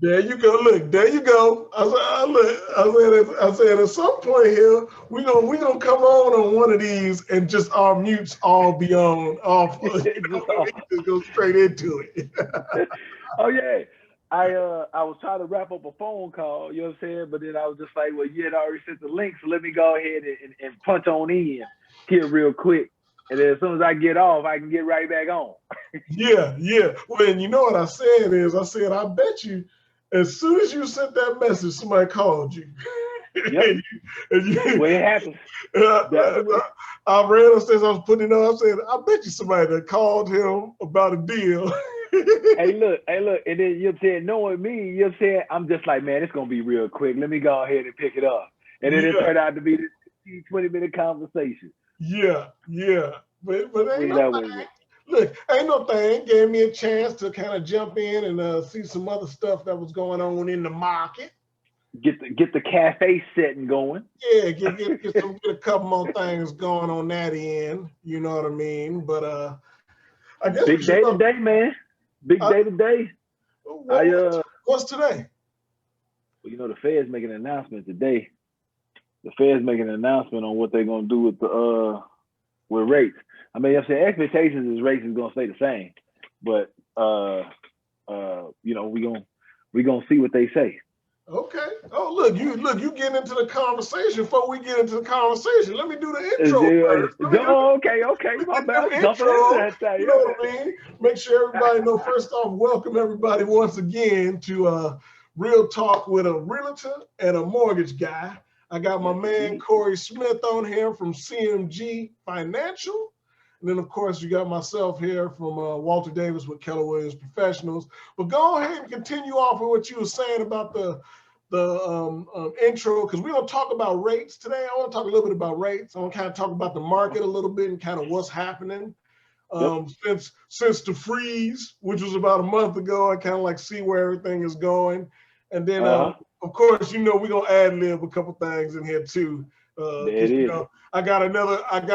There you go. Look, there you go. I said, at some point here, we gonna come on one of these and just our mutes all be on off. Just all. We just go straight into it. Oh yeah. I was trying to wrap up a phone call, you know what I'm saying? But then I was just like, well, you had already sent the link, so let me go ahead and punch on in here real quick. And then as soon as I get off, I can get right back on. Yeah, yeah. Well, and you know what I said is, I said, I bet you, as soon as you sent that message, somebody called you. Yep. And Well, it happens. uh, That's the uh, way. I read upstairs, I was putting it on. I said, I bet you somebody that called him about a deal. Hey, look, and then you're saying, knowing me, you're saying, I'm just like, man, it's gonna be real quick. Let me go ahead and pick it up. And then it Yeah, turned out to be this 20-minute conversation. yeah, yeah. But ain't We no that way thing. with. Look, ain't no thing. Gave me a chance to kind of jump in and see some other stuff that was going on in the market. Get the cafe setting going. Yeah, get a couple more things going on that end. You know what I mean? But I guess we Big should day go. today, man. Big Uh, day today. I what's today? well, the Fed's making an announcement today. The Fed's making an announcement on what they're gonna do with the with rates. I mean, I'm saying expectations is rates is gonna stay the same, but we gonna see what they say. Okay. Oh, look, you getting into the conversation. Before we get into the conversation, let me do the intro first. Okay, Let my me do bad. the Jumping intro. into that thing. You know what I mean? Make sure everybody know. First off, welcome everybody once again to Real Talk with a realtor and a mortgage guy. I got my Yes, man indeed. Corey Smith on here from CMG Financial. And then, of course, you got myself here from Walter Davis with Keller Williams Professionals. But go ahead and continue off with what you were saying about the intro, because we're going to talk about rates today. I want to talk a little bit about rates. I want to kind of talk about the market a little bit and kind of what's happening Yep. since the freeze, which was about a month ago. I kind of like see where everything is going. And then, Uh huh. of course, we're going to ad lib a couple things in here too. There it Because is. I got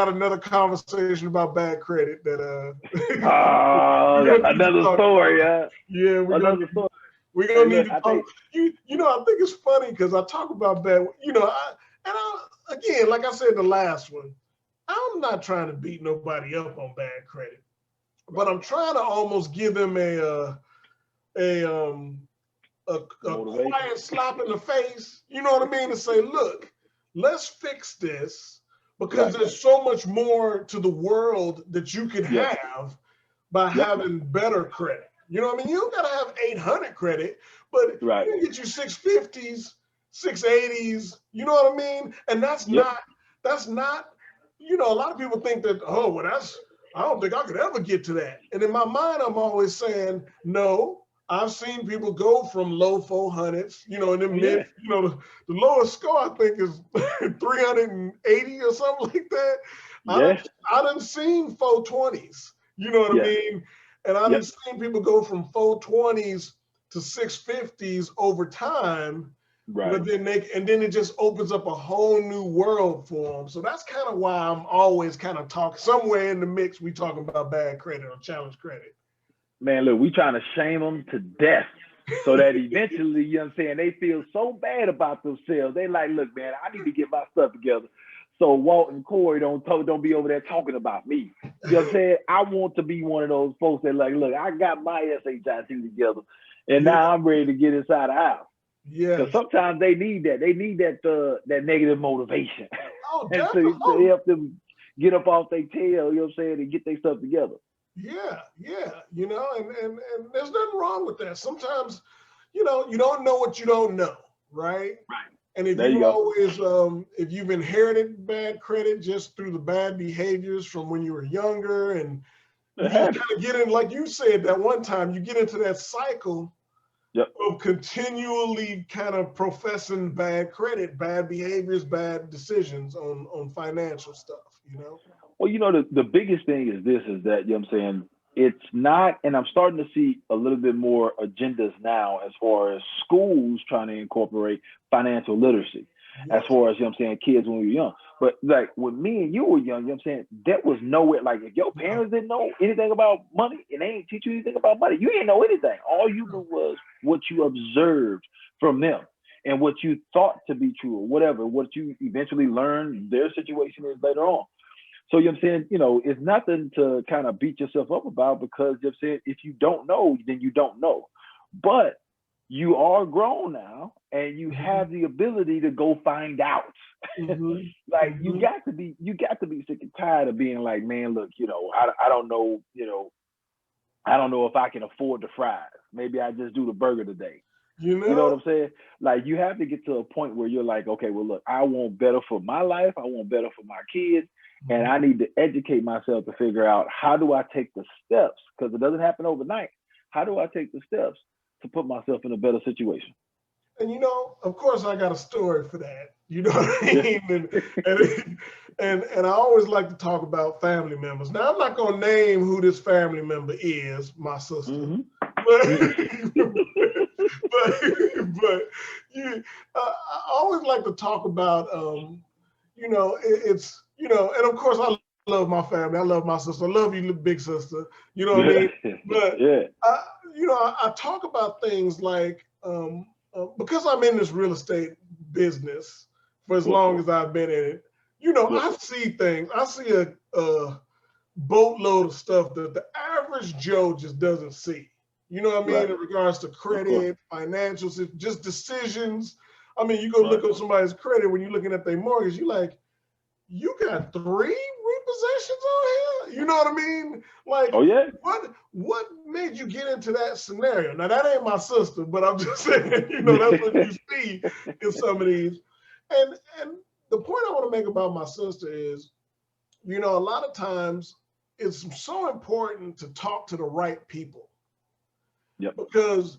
another conversation about bad credit that we're Oh, gonna need to another talk about. story. Yeah, Another story. we're Hey, gonna need look, to I talk. think. I think it's funny because I talk about bad. Again, like I said, the last one, I'm not trying to beat nobody up on bad credit, but Right. I'm trying to almost give them a The a motivation. quiet slap in the face. You know what I mean? To say, look, let's fix this because Right. there's so much more to the world that you could Yes. have by Yep. having better credit. You know what I mean? You don't gotta have 800 credit, but you Right. can get you 650s, 680s. You know what I mean? And Yep. that's not. A lot of people think that, oh, well, that's. I don't think I could ever get to that. And in my mind, I'm always saying, no. I've seen people go from low 400s, in the Oh yeah. mid, the lowest score I think is 380 or something like that. I done, Yeah. I done seen 420s, you know what I Yes. mean? And I done Yep. seen people go from 420s to 650s over time, but Right. then it just opens up a whole new world for them. So that's kind of why I'm always kind of talking somewhere in the mix. We talking about bad credit or challenge credit. Man, look, we trying to shame them to death so that eventually, you know what I'm saying, they feel so bad about themselves. They like, look, man, I need to get my stuff together. So Walt and Corey don't be over there talking about me. You know what I'm saying? I want to be one of those folks that like, look, I got my SHIT together, and Yeah. now I'm ready to get inside the house. Because Yes. sometimes they need that. They need that negative motivation, Oh, and definitely. to help them get up off their tail. You know what I'm saying? And get their stuff together. Yeah, yeah, and there's nothing wrong with that. Sometimes, you don't know what you don't know, right? Right. And There you go. if you've inherited bad credit just through the bad behaviors from when you were younger, and you The just habits. kind of get in, like you said that one time, you get into that cycle Yep. of continually kind of professing bad credit, bad behaviors, bad decisions on financial stuff. Well, the biggest thing is this is that, you know what I'm saying, it's not, and I'm starting to see a little bit more agendas now as far as schools trying to incorporate financial literacy. as far as, you know what I'm saying, kids when we were young. But like when me and you were young, you know what I'm saying, that was nowhere. Like if your parents didn't know anything about money and they didn't teach you anything about money, you didn't know anything. All you knew was what you observed from them and what you thought to be true or whatever, what you eventually learned their situation is later on. So, you know what I'm saying, you know, it's nothing to kind of beat yourself up about, because, you know what I'm saying, if you don't know, then you don't know. But you are grown now and you have the ability to go find out. Like you got to be sick and tired of being like, man, look, you know, I don't know, you know, I don't know if I can afford the fries. Maybe I just do the burger today. You know what I'm saying? Like you have to get to a point where you're like, okay, well, look, I want better for my life. I want better for my kids. And I need to educate myself to figure out, how do I take the steps? Because it doesn't happen overnight. How do I take the steps to put myself in a better situation? And, you know, of course, I got a story for that. You know what I mean? And I always like to talk about family members. Now, I'm not going to name who this family member is, my sister. But I always like to talk about, you know, it's, you know, and of course, I love my family. I love my sister. I love you, big sister. You know what I mean? But, you know, I talk about things like, because I'm in this real estate business for as long as I've been in it, you know, I see things. I see a boatload of stuff that the average Joe just doesn't see. You know what I mean? In regards to credit, financials, just decisions. I mean, you go look at somebody's credit when you're looking at their mortgage, you're like, you got 3 repossessions on here? You know what I mean? Like, what made you get into that scenario? Now, that ain't my sister, but I'm just saying, you know, that's what you see in some of these. And the point I want to make about my sister is, you know, a lot of times it's so important to talk to the right people. Because,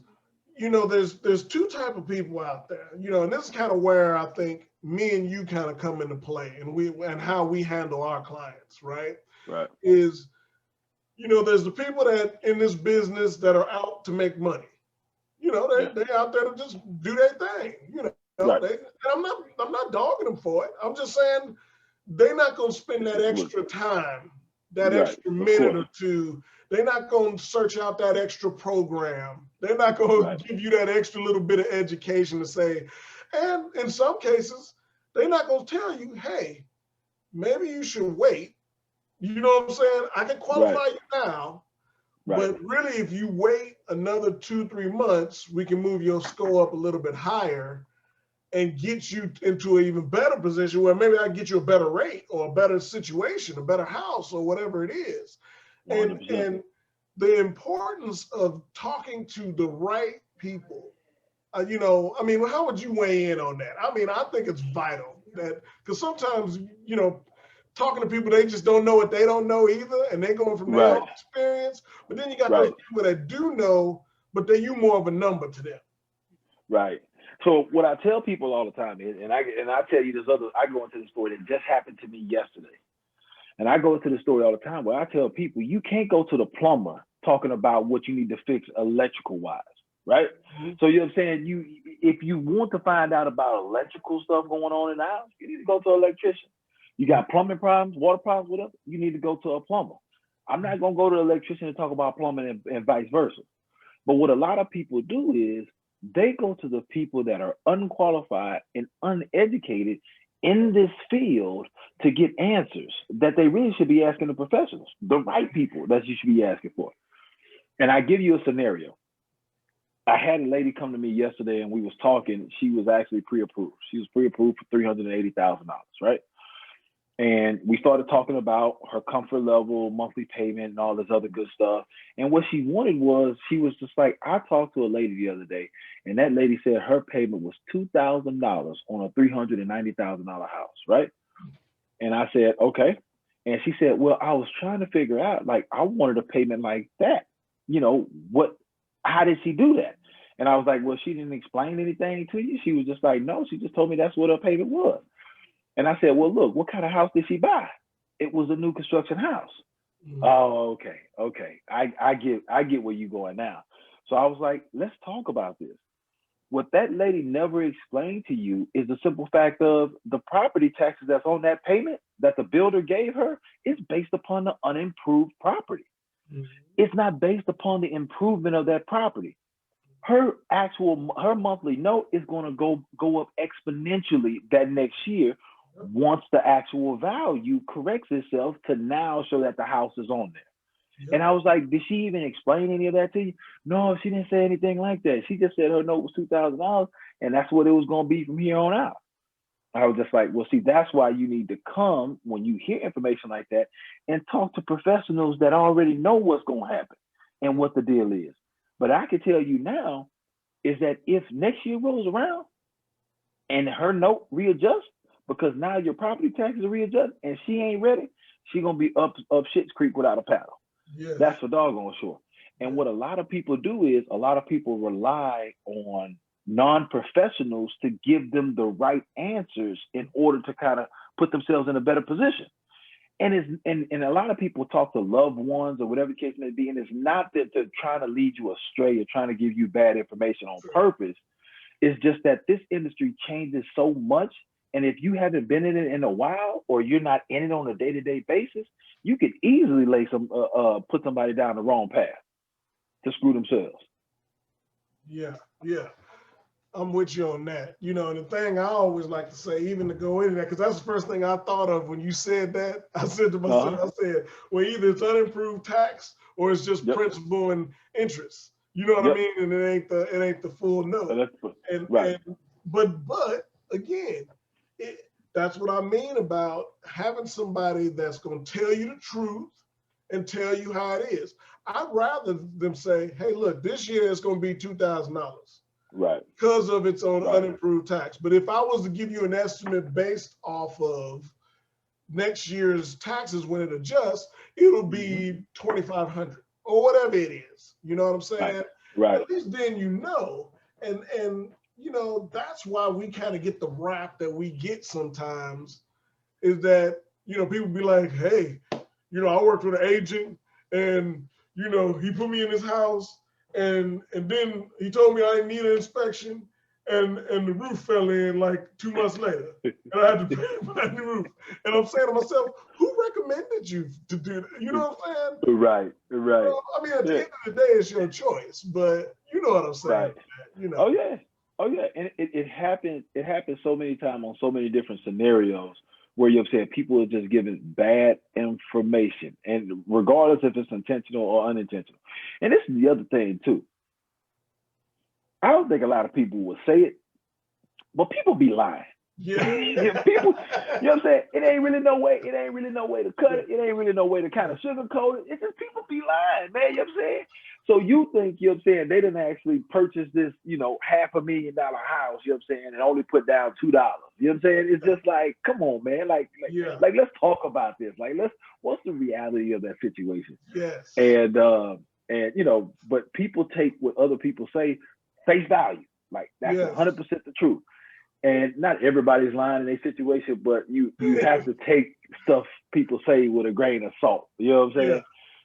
you know, there's 2 types of people out there, you know, and this is kind of where I think me and you kind of come into play, and how we handle our clients, right? Is, you know, there's the people that in this business that are out to make money. You know, they're out there to just do their thing, you know. And I'm not dogging them for it. I'm just saying they're not going to spend that extra time, that extra minute or 2. They're not going to search out that extra program. They're not going to give you that extra little bit of education to say, and in some cases, they're not going to tell you, hey, maybe you should wait. You know what I'm saying? I can qualify you now, but really, if you wait another 2-3 months, we can move your score up a little bit higher and get you into an even better position where maybe I get you a better rate or a better situation, a better house or whatever it is. And the importance of talking to the right people, you know, I mean, how would you weigh in on that? I mean, I think it's vital that, because sometimes, you know, talking to people, they just don't know what they don't know either, and they're going from their own experience. But then you got those people that do know, but you more of a number to them. So what I tell people all the time is, and I tell you this other, I go into the story that just happened to me yesterday. And I go into the story all the time where I tell people, you can't go to the plumber talking about what you need to fix electrical wise, right? So you know what I'm saying? If you want to find out about electrical stuff going on in the house, you need to go to an electrician. You got plumbing problems, water problems, whatever, you need to go to a plumber. I'm not going to go to an electrician and talk about plumbing and vice versa. But what a lot of people do is they go to the people that are unqualified and uneducated in this field to get answers that they really should be asking the professionals, the right people that you should be asking for. And I give you a scenario. I had a lady come to me yesterday and we was talking. She was actually pre-approved. She was pre-approved for $380,000, right? And we started talking about her comfort level, monthly payment, and all this other good stuff. And what she wanted was, she was just like, I talked to a lady the other day, and that lady said her payment was $2,000 on a $390,000 house, right? And I said, okay. And she said, well, I was trying to figure out, like, I wanted a payment like that. You know, how did she do that? And I was like, well, she didn't explain anything to you. She was just like, no, she just told me that's what her payment was. And I said, well, look, what kind of house did she buy? It was a new construction house. Oh, okay. I get where you're going now. So I was like, let's talk about this. what that lady never explained to you is the simple fact of the property taxes that's on that payment that the builder gave her is based upon the unimproved property. Mhm. It's not based upon the improvement of that property. Her monthly note is going to go up exponentially that next year once the actual value corrects itself to now show that the house is on there. Yep. And I was like, did she even explain any of that to you? No, she didn't say anything like that. She just said her note was $2,000 and that's what it was going to be from here on out. I was just like, well, see, that's why you need to come when you hear information like that and talk to professionals that already know what's going to happen and what the deal is. But I can tell you now is that if next year rolls around and her note readjusts, because now your property taxes readjust and she ain't ready, she going to be up shit's creek without a paddle. Yes. That's for doggone sure. And what a lot of people do is a lot of people rely on non-professionals to give them the right answers in order to kind of put themselves in a better position. And a lot of people talk to loved ones or whatever the case may be, and it's not that they're trying to lead you astray or trying to give you bad information on purpose. It's just that this industry changes so much, and if you haven't been in it in a while or you're not in it on a day-to-day basis, you could easily put somebody down the wrong path to screw themselves. Yeah. I'm with you on that. You know, and the thing I always like to say, even to go into that, because that's the first thing I thought of when you said that. I said to myself, I said, well, either it's unimproved tax or it's just principal and interest. You know what I mean? And it ain't the full note. But again, that's what I mean about having somebody that's going to tell you the truth and tell you how it is. I'd rather them say, hey, look, this year it's going to be $2,000. Right. Because of its own unimproved tax. But if I was to give you an estimate based off of next year's taxes when it adjusts, it'll be $2,500 or whatever it is. You know what I'm saying? Right. At least then you know. And you know, that's why we kind of get the rap that we get sometimes, is that, you know, people be like, hey, you know, I worked with an agent and, you know, he put me in his house and then he told me I didn't need an inspection and the roof fell in like 2 months later and I had to pay for that new roof. And I'm saying to myself, who recommended you to do that? You know what I'm saying? Right. You know, I mean, at the end of the day, it's your choice, but you know what I'm saying. Right. You know. Oh yeah. And it happens so many times on so many different scenarios where you're saying people are just giving bad information, and regardless if it's intentional or unintentional. And this is the other thing too. I don't think a lot of people will say it, but people be lying. Yeah. People, you know what I'm saying? It ain't really no way to cut it. It ain't really no way to kind of sugarcoat it. It's just people be lying, man. You know what I'm saying? So you think, you know what I'm saying, they didn't actually purchase this, you know, $500,000 house, you know what I'm saying, and only put down $2. You know what I'm saying? It's just like, come on, man. Like let's talk about this. Like, what's the reality of that situation? Yes. And you know, but people take what other people say face value. Like that's 100% the truth. And not everybody's lying in their situation, but you have to take stuff people say with a grain of salt. You know what I'm saying?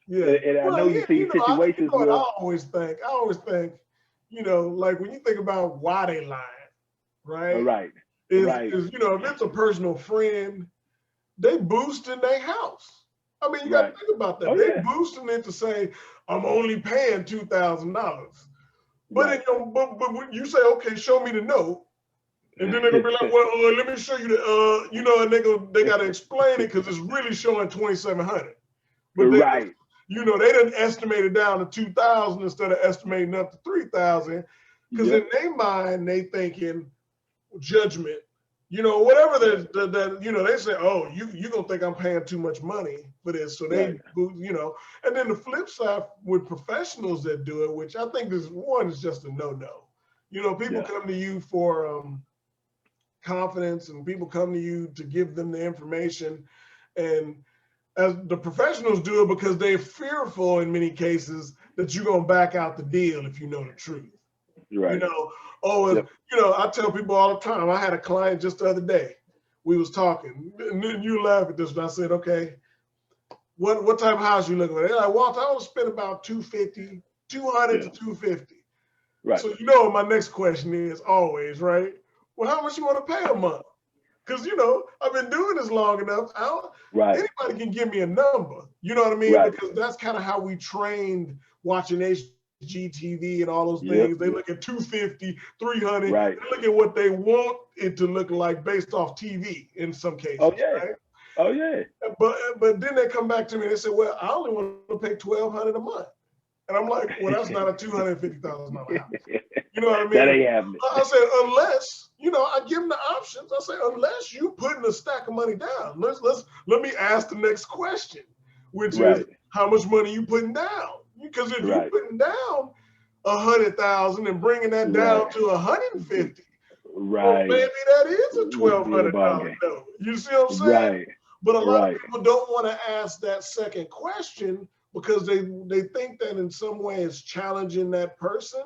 Yeah. And I know you see situations where I always think, you know, like when you think about why they lying, right? Right. Is you know, if it's a personal friend, they boosting their house. I mean, you got to think about that. They boosting it to say, I'm only paying $2,000. But but when you say, okay, show me the note, and then they're gonna be like, well, let me show you the, you know, and they gotta explain it because it's really showing $2,700. But you know, they didn't estimate it down to 2,000 instead of estimating up to 3,000, because in their mind they thinking judgment, you know, whatever that you know, they say, oh, you gonna think I'm paying too much money for this, so they, you know. And then the flip side with professionals that do it, which I think is just a no. You know, people come to you for confidence, and people come to you to give them the information, and as the professionals do it because they're fearful in many cases that you're gonna back out the deal if you know the truth. You know, you know, I tell people all the time. I had a client just the other day. We was talking, and then you laugh at this, and I said, okay, what type of house you looking at? They're like, Walter, I want to spend about $200 to $250. Right. So you know my next question is always, right? Well, how much you want to pay a month? Because I've been doing this long enough. Right. Anybody can give me a number. You know what I mean? Right. Because that's kind of how we trained watching HGTV and all those Yep. things. They look at 250, 300. Right. They look at what they want it to look like based off TV in some cases, Oh yeah. right? Oh yeah. But then they come back to me and they say, well, I only want to pay $1,200 a month. And I'm like, well, that's not a $250,000 house. You know what I mean? That ain't happening. I said, unless, I give them the options. I say, unless you putting a stack of money down. Let me ask the next question, which is how much money you putting down? Because if you're putting down 100,000 and bringing that down to 150, well, maybe that is a $1,200 note. You see what I'm saying? Right. But a lot of people don't want to ask that second question because they think that in some way it's challenging that person,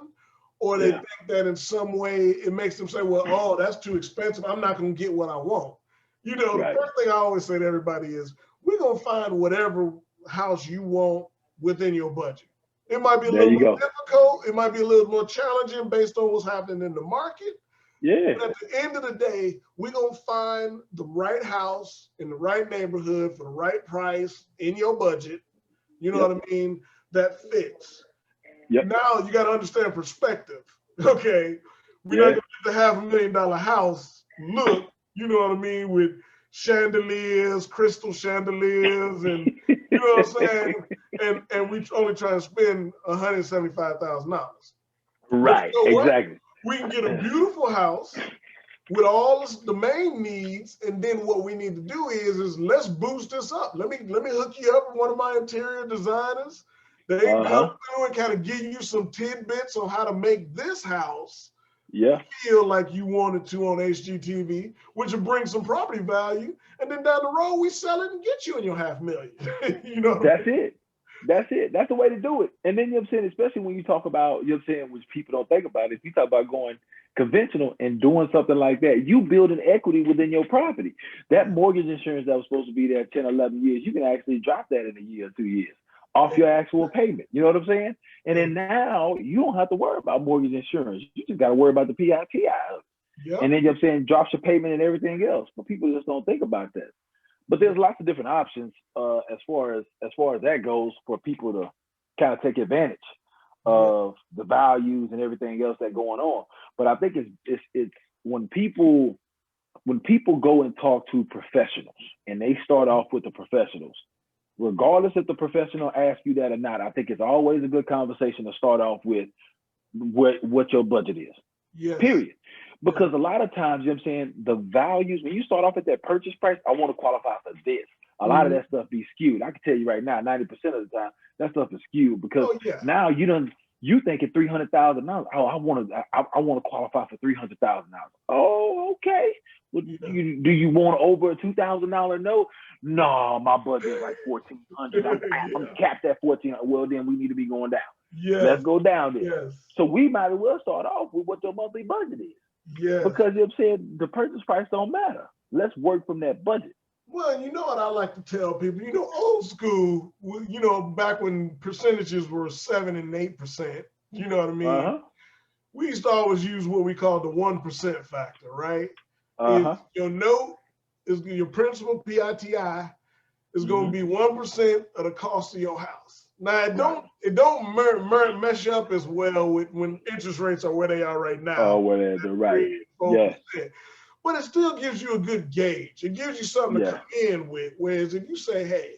or they think that in some way it makes them say, well, oh, that's too expensive. I'm not going to get what I want. The first thing I always say to everybody is, we're going to find whatever house you want within your budget. It might be a little more difficult. It might be a little more challenging based on what's happening in the market. Yeah. But at the end of the day, we're going to find the right house in the right neighborhood for the right price in your budget. You know what I mean? That fits. Yep. Now you got to understand perspective. Okay. We're not going to get the $500,000 house look, you know what I mean, with chandeliers, crystal chandeliers, and you know what I'm saying? And we only try to spend $175,000. Right. Exactly. We can get a beautiful house with all the main needs, and then what we need to do is let's boost this up. Let me hook you up with one of my interior designers. They come through and kind of give you some tidbits on how to make this house feel like you wanted to on HGTV, which will bring some property value. And then down the road, we sell it and get you in your $500,000. You know what I mean? It. That's it. That's the way to do it. And then, you know what I'm saying, especially when you talk about, you know what I'm saying, which people don't think about, if you talk about going conventional and doing something like that, you build an equity within your property. That mortgage insurance that was supposed to be there 10, 11 years, you can actually drop that in a year or 2 years off your actual payment. You know what I'm saying? And then now you don't have to worry about mortgage insurance. You just got to worry about the PITI. And then, you know what I'm saying, drops your payment and everything else. But people just don't think about that. But there's lots of different options as far as that goes for people to kind of take advantage of the values and everything else that's going on. But I think it's when people go and talk to professionals and they start off with the professionals, regardless if the professional asks you that or not, I think it's always a good conversation to start off with what your budget is. Yes. Period. Because a lot of times, you know what I'm saying, the values, when you start off at that purchase price, I want to qualify for this. A lot of that stuff be skewed. I can tell you right now, 90% of the time, that stuff is skewed because now you thinking $300,000. Oh, I want to qualify for $300,000. Oh, okay. Well, do you want over a $2,000 note? No, my budget is like $1,400. I'm capped at $1,400. Well, then we need to be going down. Yes. Let's go down there. Yes. So we might as well start off with what your monthly budget is. Yes. Because you know what I'm saying, the purchase price don't matter. Let's work from that budget. Well, you know what I like to tell people, old school, back when percentages were 7 and 8%, you know what I mean? We used to always use what we call the 1% factor, right? If your note is your principal PITI is going to be 1% of the cost of your house. Now it don't mesh up as well with when interest rates are where they are right now. Oh, where they're right. Yes. But it still gives you a good gauge. It gives you something to come in with. Whereas if you say, hey,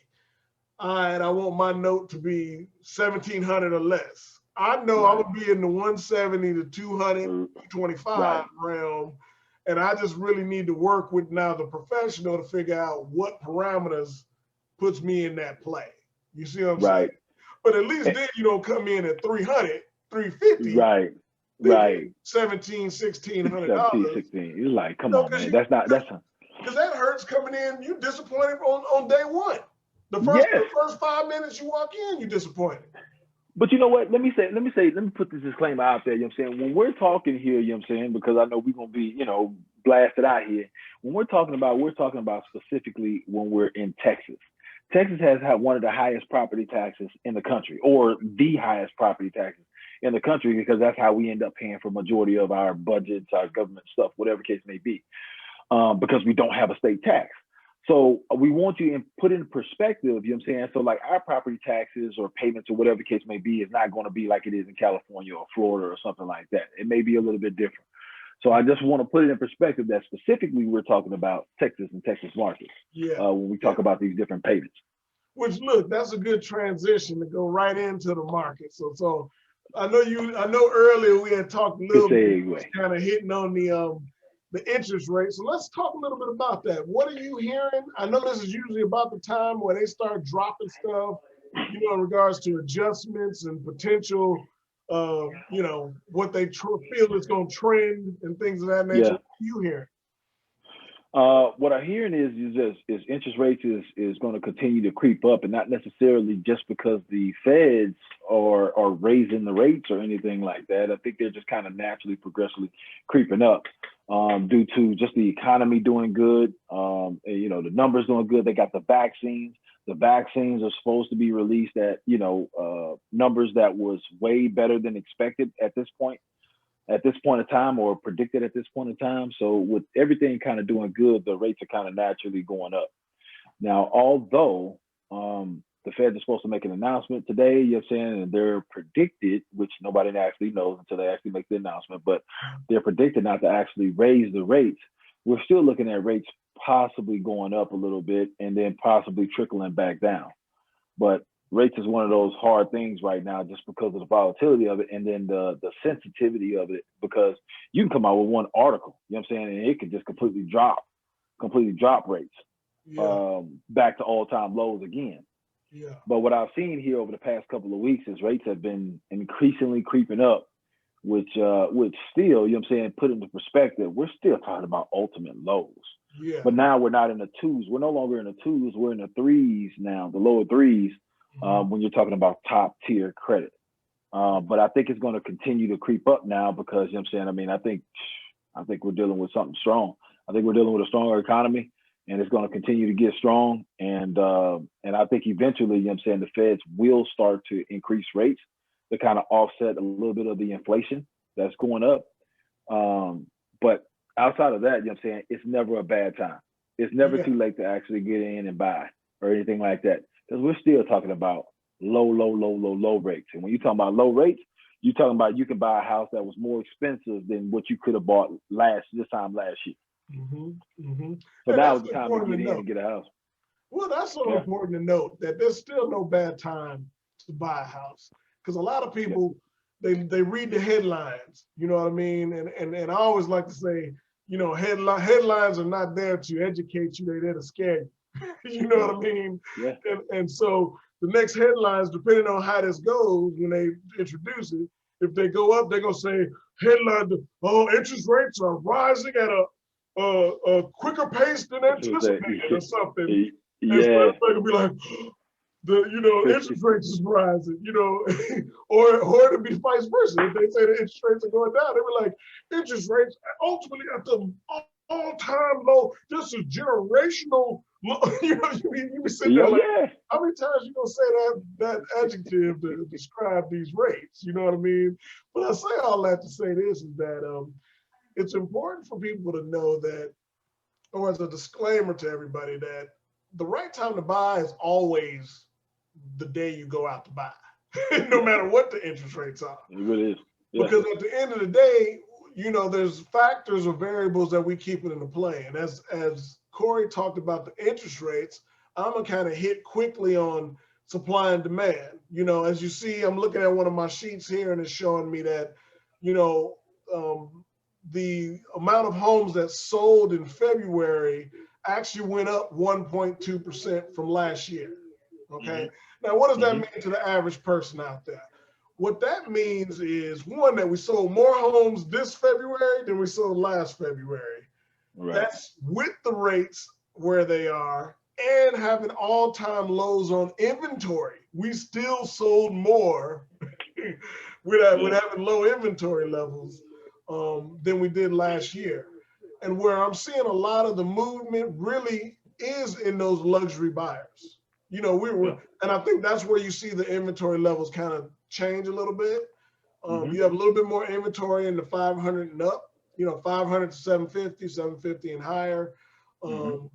all right, I want my note to be $1,700 or less, I know I'm gonna be in the 170 to 200, 225 realm. And I just really need to work with now the professional to figure out what parameters puts me in that play. You see what I'm saying? But at least then you don't come in at 300, 350. Right. 17, $1,600. 17, 16. You're like, come on, man. Because that hurts coming in. You disappointed on day one. The first 5 minutes you walk in, you're disappointed. But you know what? Let me put this disclaimer out there. You know what I'm saying? When we're talking here, you know what I'm saying, because I know we're gonna be, blasted out here. When we're talking about specifically when we're in Texas. Texas has had one of the highest property taxes in the country, or the highest property taxes in the country, because that's how we end up paying for majority of our budgets, our government stuff, whatever case may be, because we don't have a state tax. So we want you to put in perspective, you know what I'm saying? So like our property taxes or payments or whatever the case may be is not going to be like it is in California or Florida or something like that. It may be a little bit different. So I just want to put it in perspective that specifically we're talking about Texas and Texas markets when we talk about these different payments. Which, look, that's a good transition to go right into the market. So I know earlier we had talked a little bit, kind of hitting on the interest rate. So let's talk a little bit about that. What are you hearing? I know this is usually about the time where they start dropping stuff, in regards to adjustments and potential, what they feel is going to trend and things of that nature. Yeah. What are you hearing? What I'm hearing is interest rates is going to continue to creep up, and not necessarily just because the feds are raising the rates or anything like that. I think they're just kind of naturally, progressively creeping up due to just the economy doing good. The numbers doing good. They got the vaccines. The vaccines are supposed to be released at numbers that was way better than expected at this point in time, or predicted at this point in time. So with everything kind of doing good, the rates are kind of naturally going up. Now, although the Fed is supposed to make an announcement today, you know what I'm saying, and they're predicted, which nobody actually knows until they actually make the announcement, but they're predicted not to actually raise the rates. We're still looking at rates possibly going up a little bit and then possibly trickling back down. But rates is one of those hard things right now, just because of the volatility of it, and then the sensitivity of it, because you can come out with one article, you know what I'm saying, and it could just completely drop rates back to all-time lows again. Yeah. But what I've seen here over the past couple of weeks is rates have been increasingly creeping up, which still, you know what I'm saying, put into perspective, we're still talking about ultimate lows. Yeah. But now we're not in the twos. We're no longer in the twos. We're in the threes now, the lower threes. When you're talking about top tier credit. But I think it's going to continue to creep up now because, you know what I'm saying, I mean, I think we're dealing with something strong. I think we're dealing with a stronger economy, and it's going to continue to get strong. And I think eventually, you know what I'm saying, the Feds will start to increase rates to kind of offset a little bit of the inflation that's going up. But outside of that, you know what I'm saying, it's never a bad time. It's never too late to actually get in and buy or anything like that. Because we're still talking about low rates. And when you're talking about low rates, you're talking about you can buy a house that was more expensive than what you could have bought this time last year. So now is the time to get in and get a house. Well, that's so important to note, that there's still no bad time to buy a house. Because a lot of people, they read the headlines, you know what I mean? And I always like to say, headlines are not there to educate you, they're there to scare you. You know what I mean? Yeah. And so the next headlines, depending on how this goes, when they introduce it, if they go up, they're gonna say headline, interest rates are rising at a quicker pace than anticipated or something. Yeah. And so everybody will be like, interest rates is rising, or it'll be vice versa. If they say the interest rates are going down, they were like, interest rates ultimately at the all-time low. This is generational. You be sitting there like, how many times you gonna say that adjective to describe these rates? You know what I mean? But I say all that to say this is that it's important for people to know that, or as a disclaimer to everybody, that the right time to buy is always the day you go out to buy, no matter what the interest rates are. It really is. Yeah. Because at the end of the day, there's factors or variables that we keep it into play. And as Corey talked about the interest rates, I'm gonna kind of hit quickly on supply and demand. As you see, I'm looking at one of my sheets here, and it's showing me that, the amount of homes that sold in February actually went up 1.2% from last year. Okay. Now, what does that mean to the average person out there? What that means is, one, that we sold more homes this February than we sold last February. Right. That's with the rates where they are and having all-time lows on inventory. We still sold more with having low inventory levels than we did last year. And where I'm seeing a lot of the movement really is in those luxury buyers. And I think that's where you see the inventory levels kind of change a little bit. You have a little bit more inventory in the 500 and up, 500 to 750, 750 and higher,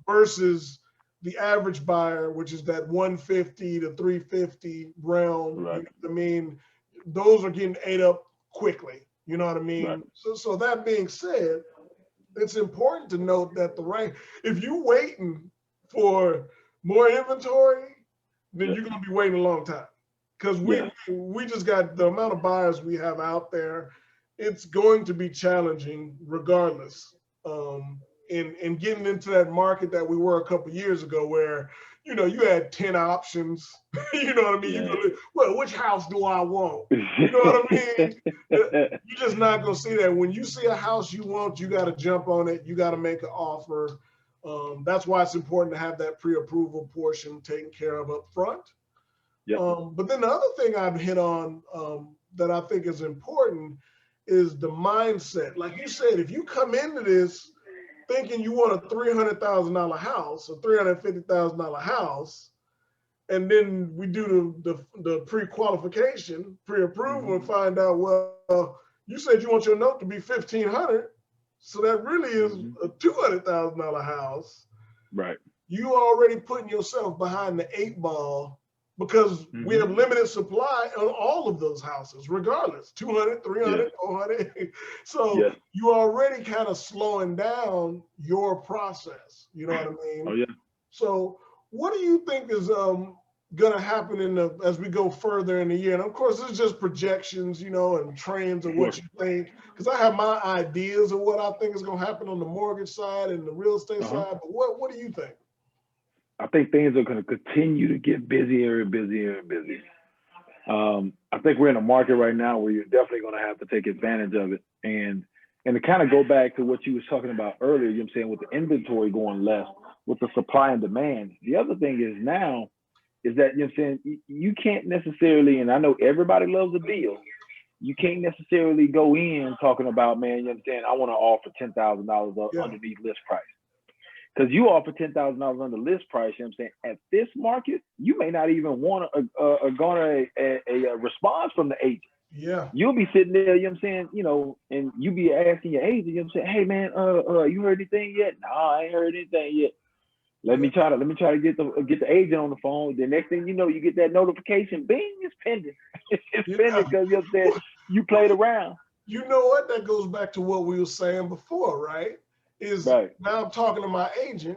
versus the average buyer, which is that 150 to 350 realm. Right. You know what I mean? Those are getting ate up quickly. You know what I mean? Right. So that being said, it's important to note that if you're waiting for more inventory, then you're going to be waiting a long time. Because we just got the amount of buyers we have out there, it's going to be challenging regardless. In getting into that market that we were a couple of years ago, where you had 10 options. You know what I mean? Well, which house do I want? You know what I mean? You're just not gonna see that. When you see a house you want, you got to jump on it. You got to make an offer. That's why it's important to have that pre-approval portion taken care of up front. But then the other thing I've hit on that I think is important is the mindset. Like you said, if you come into this thinking you want a $300,000 house, a $350,000 house, and then we do the pre-qualification, pre-approval, and find out, well, you said you want your note to be $1,500, so that really is a $200,000 house. Right. You already putting yourself behind the 8 ball, because we have limited supply on all of those houses, regardless, 200, 300, 400. So you already kind of slowing down your process. You know what I mean? Oh, yeah. So what do you think is going to happen as we go further in the year? And of course, it's just projections, and trends of what you think, because I have my ideas of what I think is going to happen on the mortgage side and the real estate side. But what do you think? I think things are going to continue to get busier and busier and busier. I think we're in a market right now where you're definitely going to have to take advantage of it. And to kind of go back to what you was talking about earlier, you know what I'm saying, with the inventory going less, with the supply and demand. The other thing is now is that, you know what I'm saying, you can't necessarily, and I know everybody loves a deal, you can't necessarily go in talking about, man, you know what I'm saying, I want to offer $10,000 underneath list price. Because you offer $10,000 under list price, you know what I'm saying, at this market, you may not even want a response from the agent. Yeah. You'll be sitting there, you know what I'm saying, and you be asking your agent, you know what I'm saying, hey man, you heard anything yet? No, I ain't heard anything yet. Let me try to get the agent on the phone. The next thing you know, you get that notification, bing, it's pending. It's pending because, you know what I'm saying, you played around. You know what? That goes back to what we were saying before, right? Now I'm talking to my agent,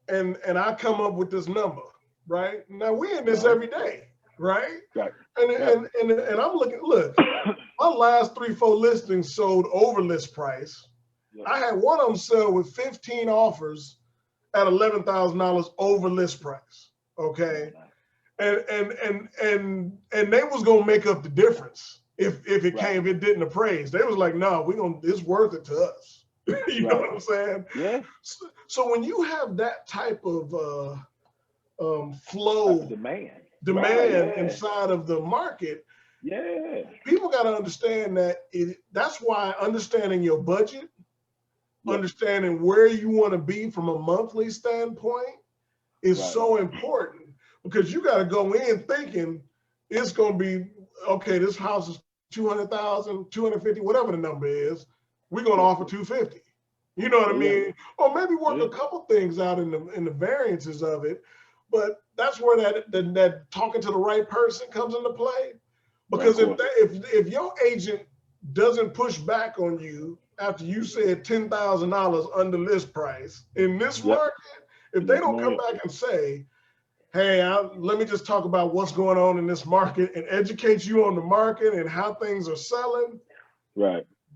and I come up with this number, right? Now we in this every day, right? Right. And I'm look, my last 3-4 listings sold over list price. I had one of them sell with 15 offers at $11,000 over list price. Okay. And they was gonna make up the difference if it didn't appraise. They was like, no, it's worth it to us. You know what I'm saying? Yeah. So when you have that type of flow, demand inside of the market, people got to understand that that's why understanding your budget, understanding where you want to be from a monthly standpoint is so important, because you got to go in thinking it's going to be, okay, this house is 200,000, 250, whatever the number is. We're going to offer 250. You know what I mean? Or maybe work a couple things out in the variances of it. But that's where that talking to the right person comes into play. Because if your agent doesn't push back on you after you said $10,000 under list price in this market, if they don't come back and say, hey, let me just talk about what's going on in this market and educate you on the market and how things are selling,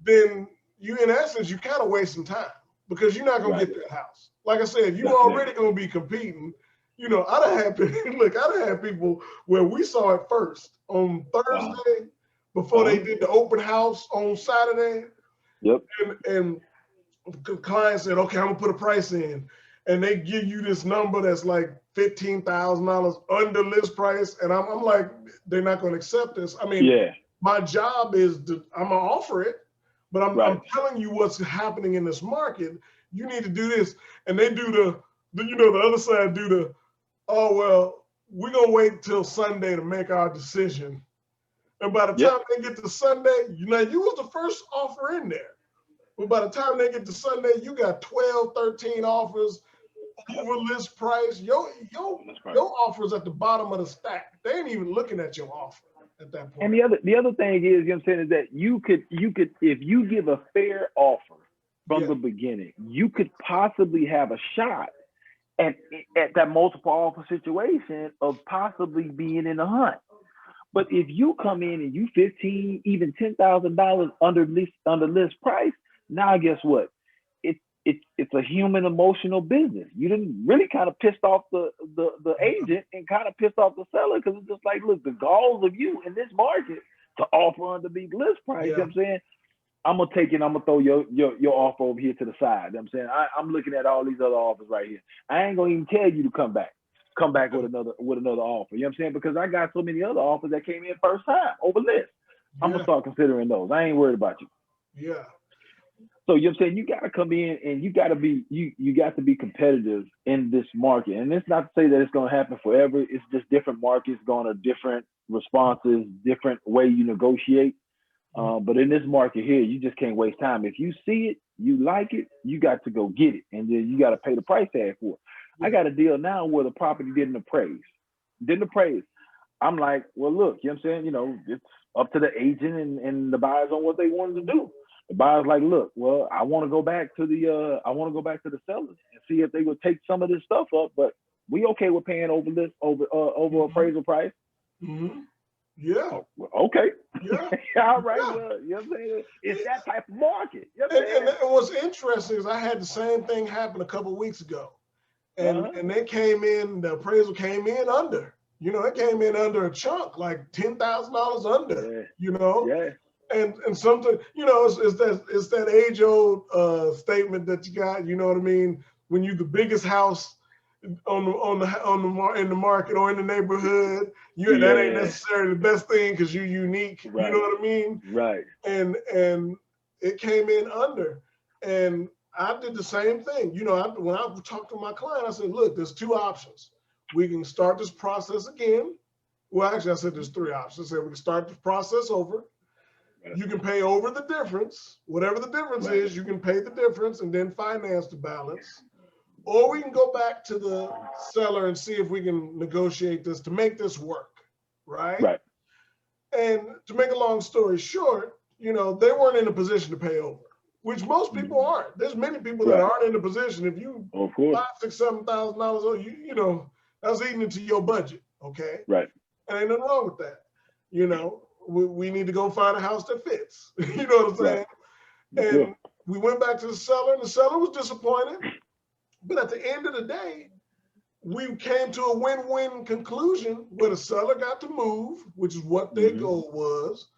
then in essence, you kind of wasting time, because you're not going to get that house. Like I said, you already going to be competing. I done had people where we saw it first on Thursday before they did the open house on Saturday. And the client said, okay, I'm going to put a price in. And they give you this number that's like $15,000 under list price. And I'm like, they're not going to accept this. I mean, my job is I'm going to offer it. But I'm telling you what's happening in this market. You need to do this. And they do the other side do oh, well, we're going to wait till Sunday to make our decision. And by the time they get to Sunday, you was the first offer in there. But by the time they get to Sunday, you got 12, 13 offers over list price. Your offer's at the bottom of the stack. They ain't even looking at your offer at that point. And the other thing is, you know what I'm saying, is that you could if you give a fair offer from the beginning, you could possibly have a shot at that multiple offer situation of possibly being in the hunt. But if you come in and you $15,000, even $10,000 under list price, now guess what? It's a human emotional business. You didn't really kind of pissed off the agent and kind of pissed off the seller, because it's just like, look, the galls of you in this market to offer under the list price. You know what I'm saying? I'm gonna take it. I'm gonna throw your offer over here to the side. You know what I'm saying? I'm looking at all these other offers right here. I ain't gonna even tell you to come back with another offer. You know what I'm saying? Because I got so many other offers that came in first time over list. I'm gonna start considering those. I ain't worried about you. Yeah. So you know what I'm saying? You gotta come in and you got to be competitive in this market. And it's not to say that it's gonna happen forever. It's just different markets going to different responses, different way you negotiate. But in this market here, you just can't waste time. If you see it, you like it, you got to go get it, and then you got to pay the price tag for it. I got a deal now where the property didn't appraise. I'm like, well, look, you know what I'm saying? It's up to the agent and the buyers on what they wanted to do. The buyer's like, look, well, I want to go back to the sellers and see if they would take some of this stuff up, but we okay with paying over appraisal price. Mm-hmm. Yeah. Oh, okay. Yeah. All right. Yeah. Well, you know what I'm saying? It's that type of market. You know and what's interesting is I had the same thing happen a couple of weeks ago. And they came in, the appraisal came in under. It came in under a chunk, like $10,000 under. Yeah. And something, it's that age-old statement that you got. You know what I mean? When you the biggest house in the market or in the neighborhood, that ain't necessarily the best thing because you're unique. Right. You know what I mean? Right. And it came in under, and I did the same thing. When I talked to my client, I said, look, there's two options. We can start this process again. Well, actually, I said there's three options. I said we can start the process over. You can pay over the difference. Whatever the difference is, you can pay the difference and then finance the balance. Or we can go back to the seller and see if we can negotiate this to make this work, right? Right. And to make a long story short, they weren't in a position to pay over, which most people aren't. There's many people that aren't in a position. If you $5,000, $6,000, $7,000, that's eating into your budget, okay? Right. And ain't nothing wrong with that. We need to go find a house that fits. You know what I'm saying? Right. And we went back to the seller, and the seller was disappointed. But at the end of the day, we came to a win-win conclusion where the seller got to move, which is what their goal was,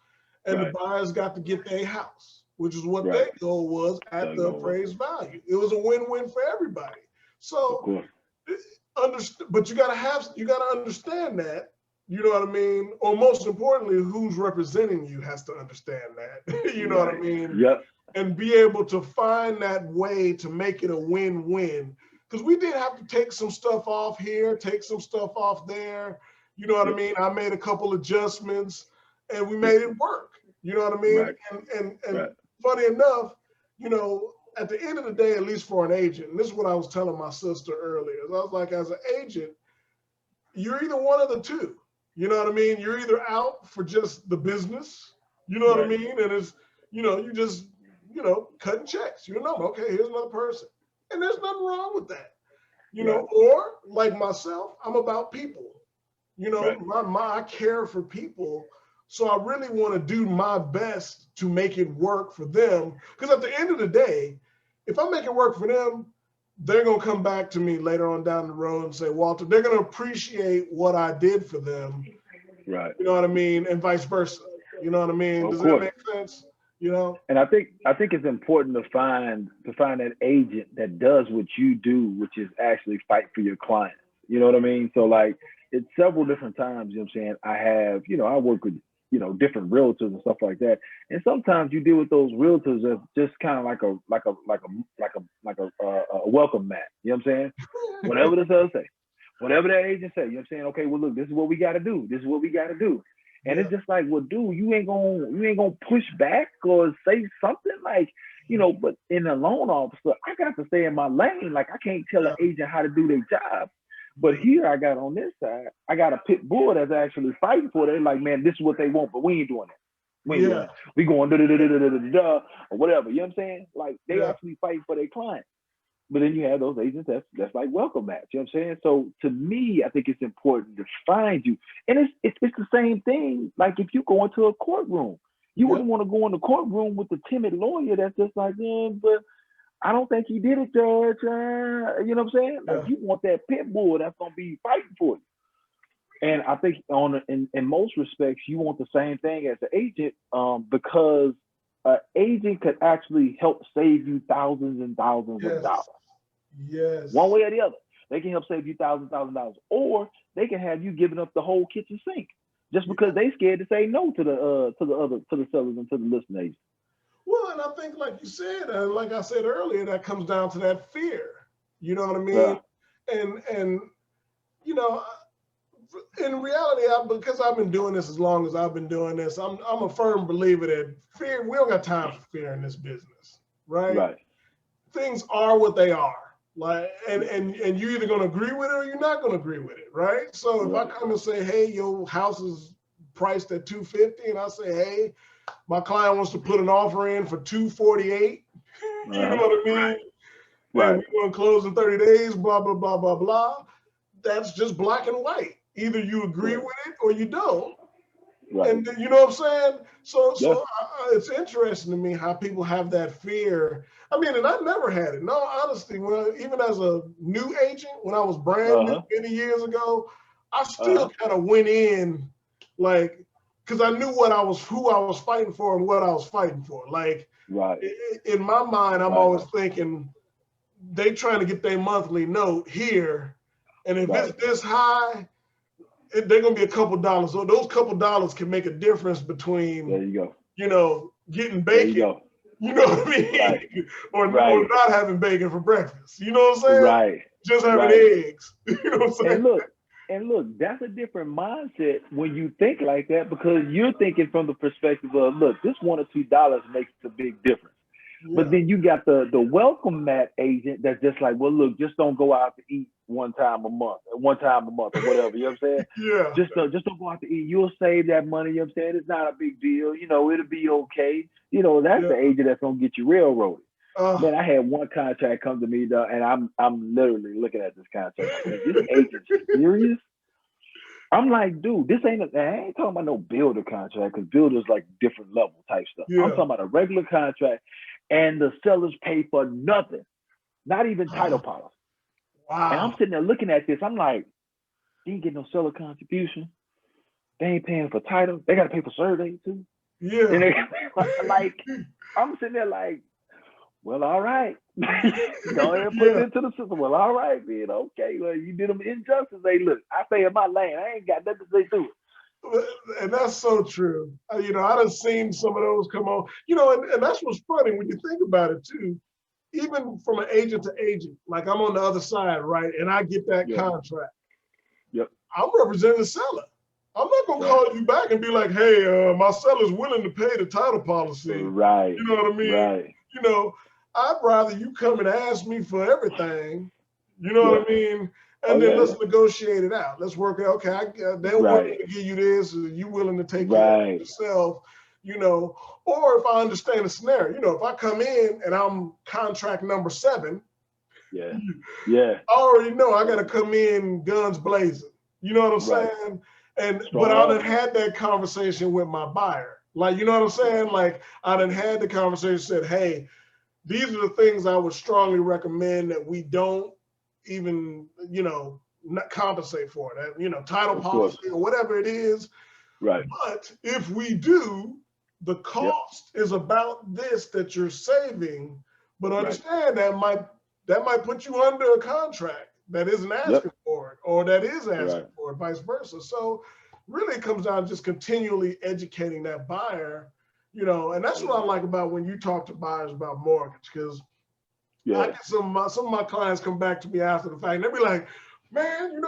and the buyers got to get their house, which is what their goal was at the appraised value. It was a win-win for everybody. So, but you got to understand that. You know what I mean? Or most importantly, who's representing you has to understand that. You know what I mean? Yep. And be able to find that way to make it a win-win. Because we did have to take some stuff off here, take some stuff off there. You know what I mean? I made a couple adjustments and we made it work. You know what I mean? Right. And funny enough, at the end of the day, at least for an agent, and this is what I was telling my sister earlier, I was like, as an agent, you're either one of the two. You know what I mean? You're either out for just the business, you know what I mean? And it's, you just, cutting checks. Okay, here's another person. And there's nothing wrong with that. Or like myself, I'm about people. I care for people. So I really want to do my best to make it work for them. Because at the end of the day, if I make it work for them, they're going to come back to me later on down the road and say, Walter, they're going to appreciate what I did for them. Right. You know what I mean? And vice versa. You know what I mean? Does that make sense? And I think it's important to find that agent that does what you do, which is actually fight for your clients. You know what I mean? So like it's several different times, you know what I'm saying? I have, I work with, different realtors and stuff like that. And sometimes you deal with those realtors as just kind of like a welcome mat. You know what I'm saying? Whatever the seller say, whatever that agent say, you know what I'm saying? Okay, well, look, this is what we got to do. This is what we got to do. And it's just like, well, dude, you ain't gonna push back or say something like, but in a loan officer, I got to stay in my lane. Like I can't tell an agent how to do their job. But here I got on this side, I got a pit bull that's actually fighting for it. They're like, man, this is what they want, but we ain't doing that. We ain't doing that. We going da or whatever. You know what I'm saying? Like they actually fighting for their client. But then you have those agents that's like welcome match. You know what I'm saying? So to me, I think it's important to find you. And it's the same thing. Like if you go into a courtroom, you wouldn't want to go in the courtroom with the timid lawyer that's just like, but I don't think he did it, Judge. You know what I'm saying? Like you want that pit bull that's gonna be fighting for you. And I think in most respects, you want the same thing as the agent, because an agent could actually help save you thousands and thousands of dollars. Yes. One way or the other, they can help save you thousands of dollars, or they can have you giving up the whole kitchen sink just because they scared to say no to the sellers and to the listing agent. Well, and I think, like you said, and like I said earlier, that comes down to that fear. You know what I mean? Yeah. And in reality, because I've been doing this as long as I've been doing this, I'm a firm believer that fear. We don't got time for fear in this business, right? Right. Things are what they are. Like, and you're either going to agree with it or you're not going to agree with it, right? So if I come and say, hey, your house is priced at $250, and I say, hey, my client wants to put an offer in for $248, you know what I mean? Right. And we want to close in 30 days, blah, blah, blah, blah, blah. That's just black and white. Either you agree with it or you don't. Right. And you know what I'm saying? So it's interesting to me how people have that fear. I mean, and I never had it. No, honestly, even as a new agent, when I was brand new many years ago, I still kind of went in like, because I knew who I was fighting for and what I was fighting for. Like, in my mind, I'm always thinking they trying to get their monthly note here, and if it's this high, they're gonna be a couple dollars. So those couple dollars can make a difference between, getting bacon. You know what I mean? Or not having bacon for breakfast. You know what I'm saying? Right. Just having eggs. You know what I'm saying? And look, that's a different mindset when you think like that, because you're thinking from the perspective of, look, this $1 or $2 makes a big difference. Yeah. But then you got the welcome mat agent that's just like, well, look, just don't go out to eat one time a month or whatever. You know what I'm saying? Yeah. Just don't go out to eat. You'll save that money. You know what I'm saying? It's not a big deal. It'll be okay. That's the agent that's gonna get you railroaded. Man, I had one contract come to me, though, and I'm literally looking at this contract. Like, this agent serious? I'm like, dude, this I ain't talking about no builder contract, because builders like different level type stuff. Yeah. I'm talking about a regular contract, and the sellers pay for nothing, not even title policy. Wow. And I'm sitting there looking at this. I'm like, they ain't getting no seller contribution. They ain't paying for title. They got to pay for survey too. Yeah. And like, I'm sitting there like, well, all right. Go ahead and put it into the system. Well, all right, man. Okay. Well, you did them injustice. Hey, look, I stay in my lane. I ain't got nothing to say to it. And that's so true. I done seen some of those come on. And that's what's funny when you think about it too. Even from an agent to agent, like I'm on the other side, right? And I get that contract. Yep. I'm representing the seller. I'm not gonna call you back and be like, hey, my seller's willing to pay the title policy. Right. You know what I mean? Right. I'd rather you come and ask me for everything. You know what I mean? And then let's negotiate it out. Let's work out. Okay, they're willing to give you this. Are you willing to take care of yourself? Or if I understand the scenario, if I come in and I'm contract number 7, I already know I got to come in guns blazing. You know what I'm saying? But I done had that conversation with my buyer. Like, you know what I'm saying? Like, I done had the conversation, said, hey, these are the things I would strongly recommend that we don't even, not compensate for. That, title policy or whatever it is. Right. But if we do, the cost is about this that you're saving, but understand that might put you under a contract that isn't asking for it, or that is asking for it, vice versa. So really it comes down to just continually educating that buyer, and that's what I like about when you talk to buyers about mortgage, because I get some of my clients come back to me after the fact, and they be like, man,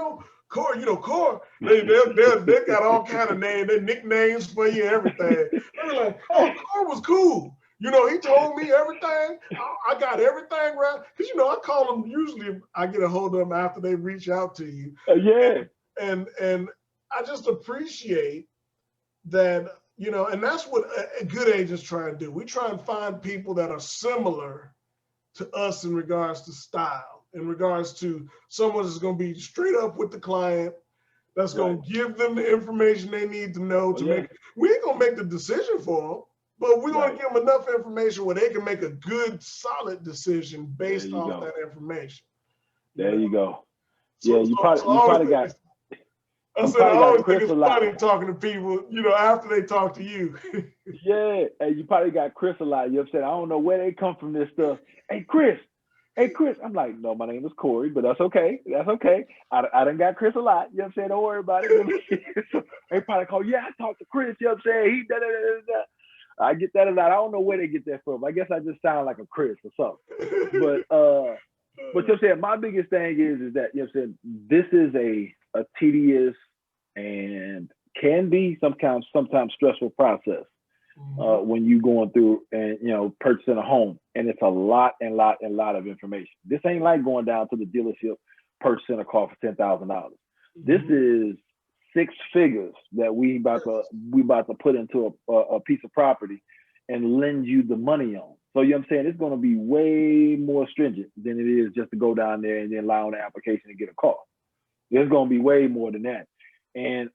Corey, Corey, they got all kind of names, they nicknames for you, everything. They're like, oh, Corey was cool. He told me everything. I got everything right. Because, I call them, usually I get a hold of them after they reach out to you. Yeah. And I just appreciate that, and that's what a good agents try and do. We try and find people that are similar to us in regards to style, in regards to someone that's going to be straight up with the client, that's going to give them the information they need to know to make. We ain't going to make the decision for them, but we're going to give them enough information where they can make a good, solid decision based off that information. There you go. So, yeah, you probably got. I said, I always think it's funny talking to people, after they talk to you. Yeah, and you probably got Chris a lot. You know what I'm saying? I don't know where they come from this stuff. Hey, Chris. I'm like, no, my name is Corey, but that's okay. That's okay. I done got Chris a lot. You know what I'm saying? Don't worry about it. So they probably call, I talked to Chris. You know what I'm saying? He da. I get that a lot. I don't know where they get that from. I guess I just sound like a Chris or something. But you know what I'm saying? My biggest thing is that, you know what I'm saying, this is a tedious and can be sometimes stressful process when you going through and purchasing a home, and it's a lot of information. This ain't like going down to the dealership purchasing a car for $10,000. This is 6 figures that we about to put into a piece of property and lend you the money on. So you know what I'm saying, it's going to be way more stringent than it is just to go down there and then lie on the application and get a car. There's going to be way more than that. And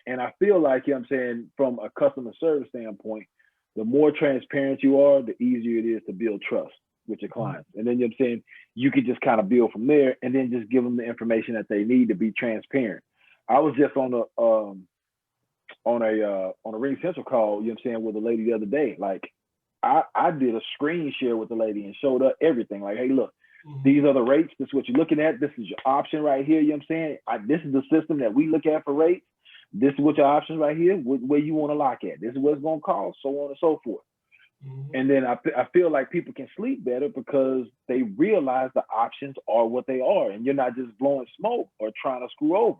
I feel like, you know what I'm saying, from a customer service standpoint, the more transparent you are, the easier it is to build trust with your clients. And then, you know what I'm saying, you could just kind of build from there and then just give them the information that they need to be transparent. I was just on a Ring Central call, you know what I'm saying, with a lady the other day. Like, I did a screen share with the lady and showed her everything. Like, hey, look, these are the rates. This is what you're looking at. This is your option right here. You know what I'm saying? This is the system that we look at for rates. This is what your options right here, where you want to lock at. This is what it's going to cost, so on and so forth. And then I feel like people can sleep better because they realize the options are what they are, and you're not just blowing smoke or trying to screw over.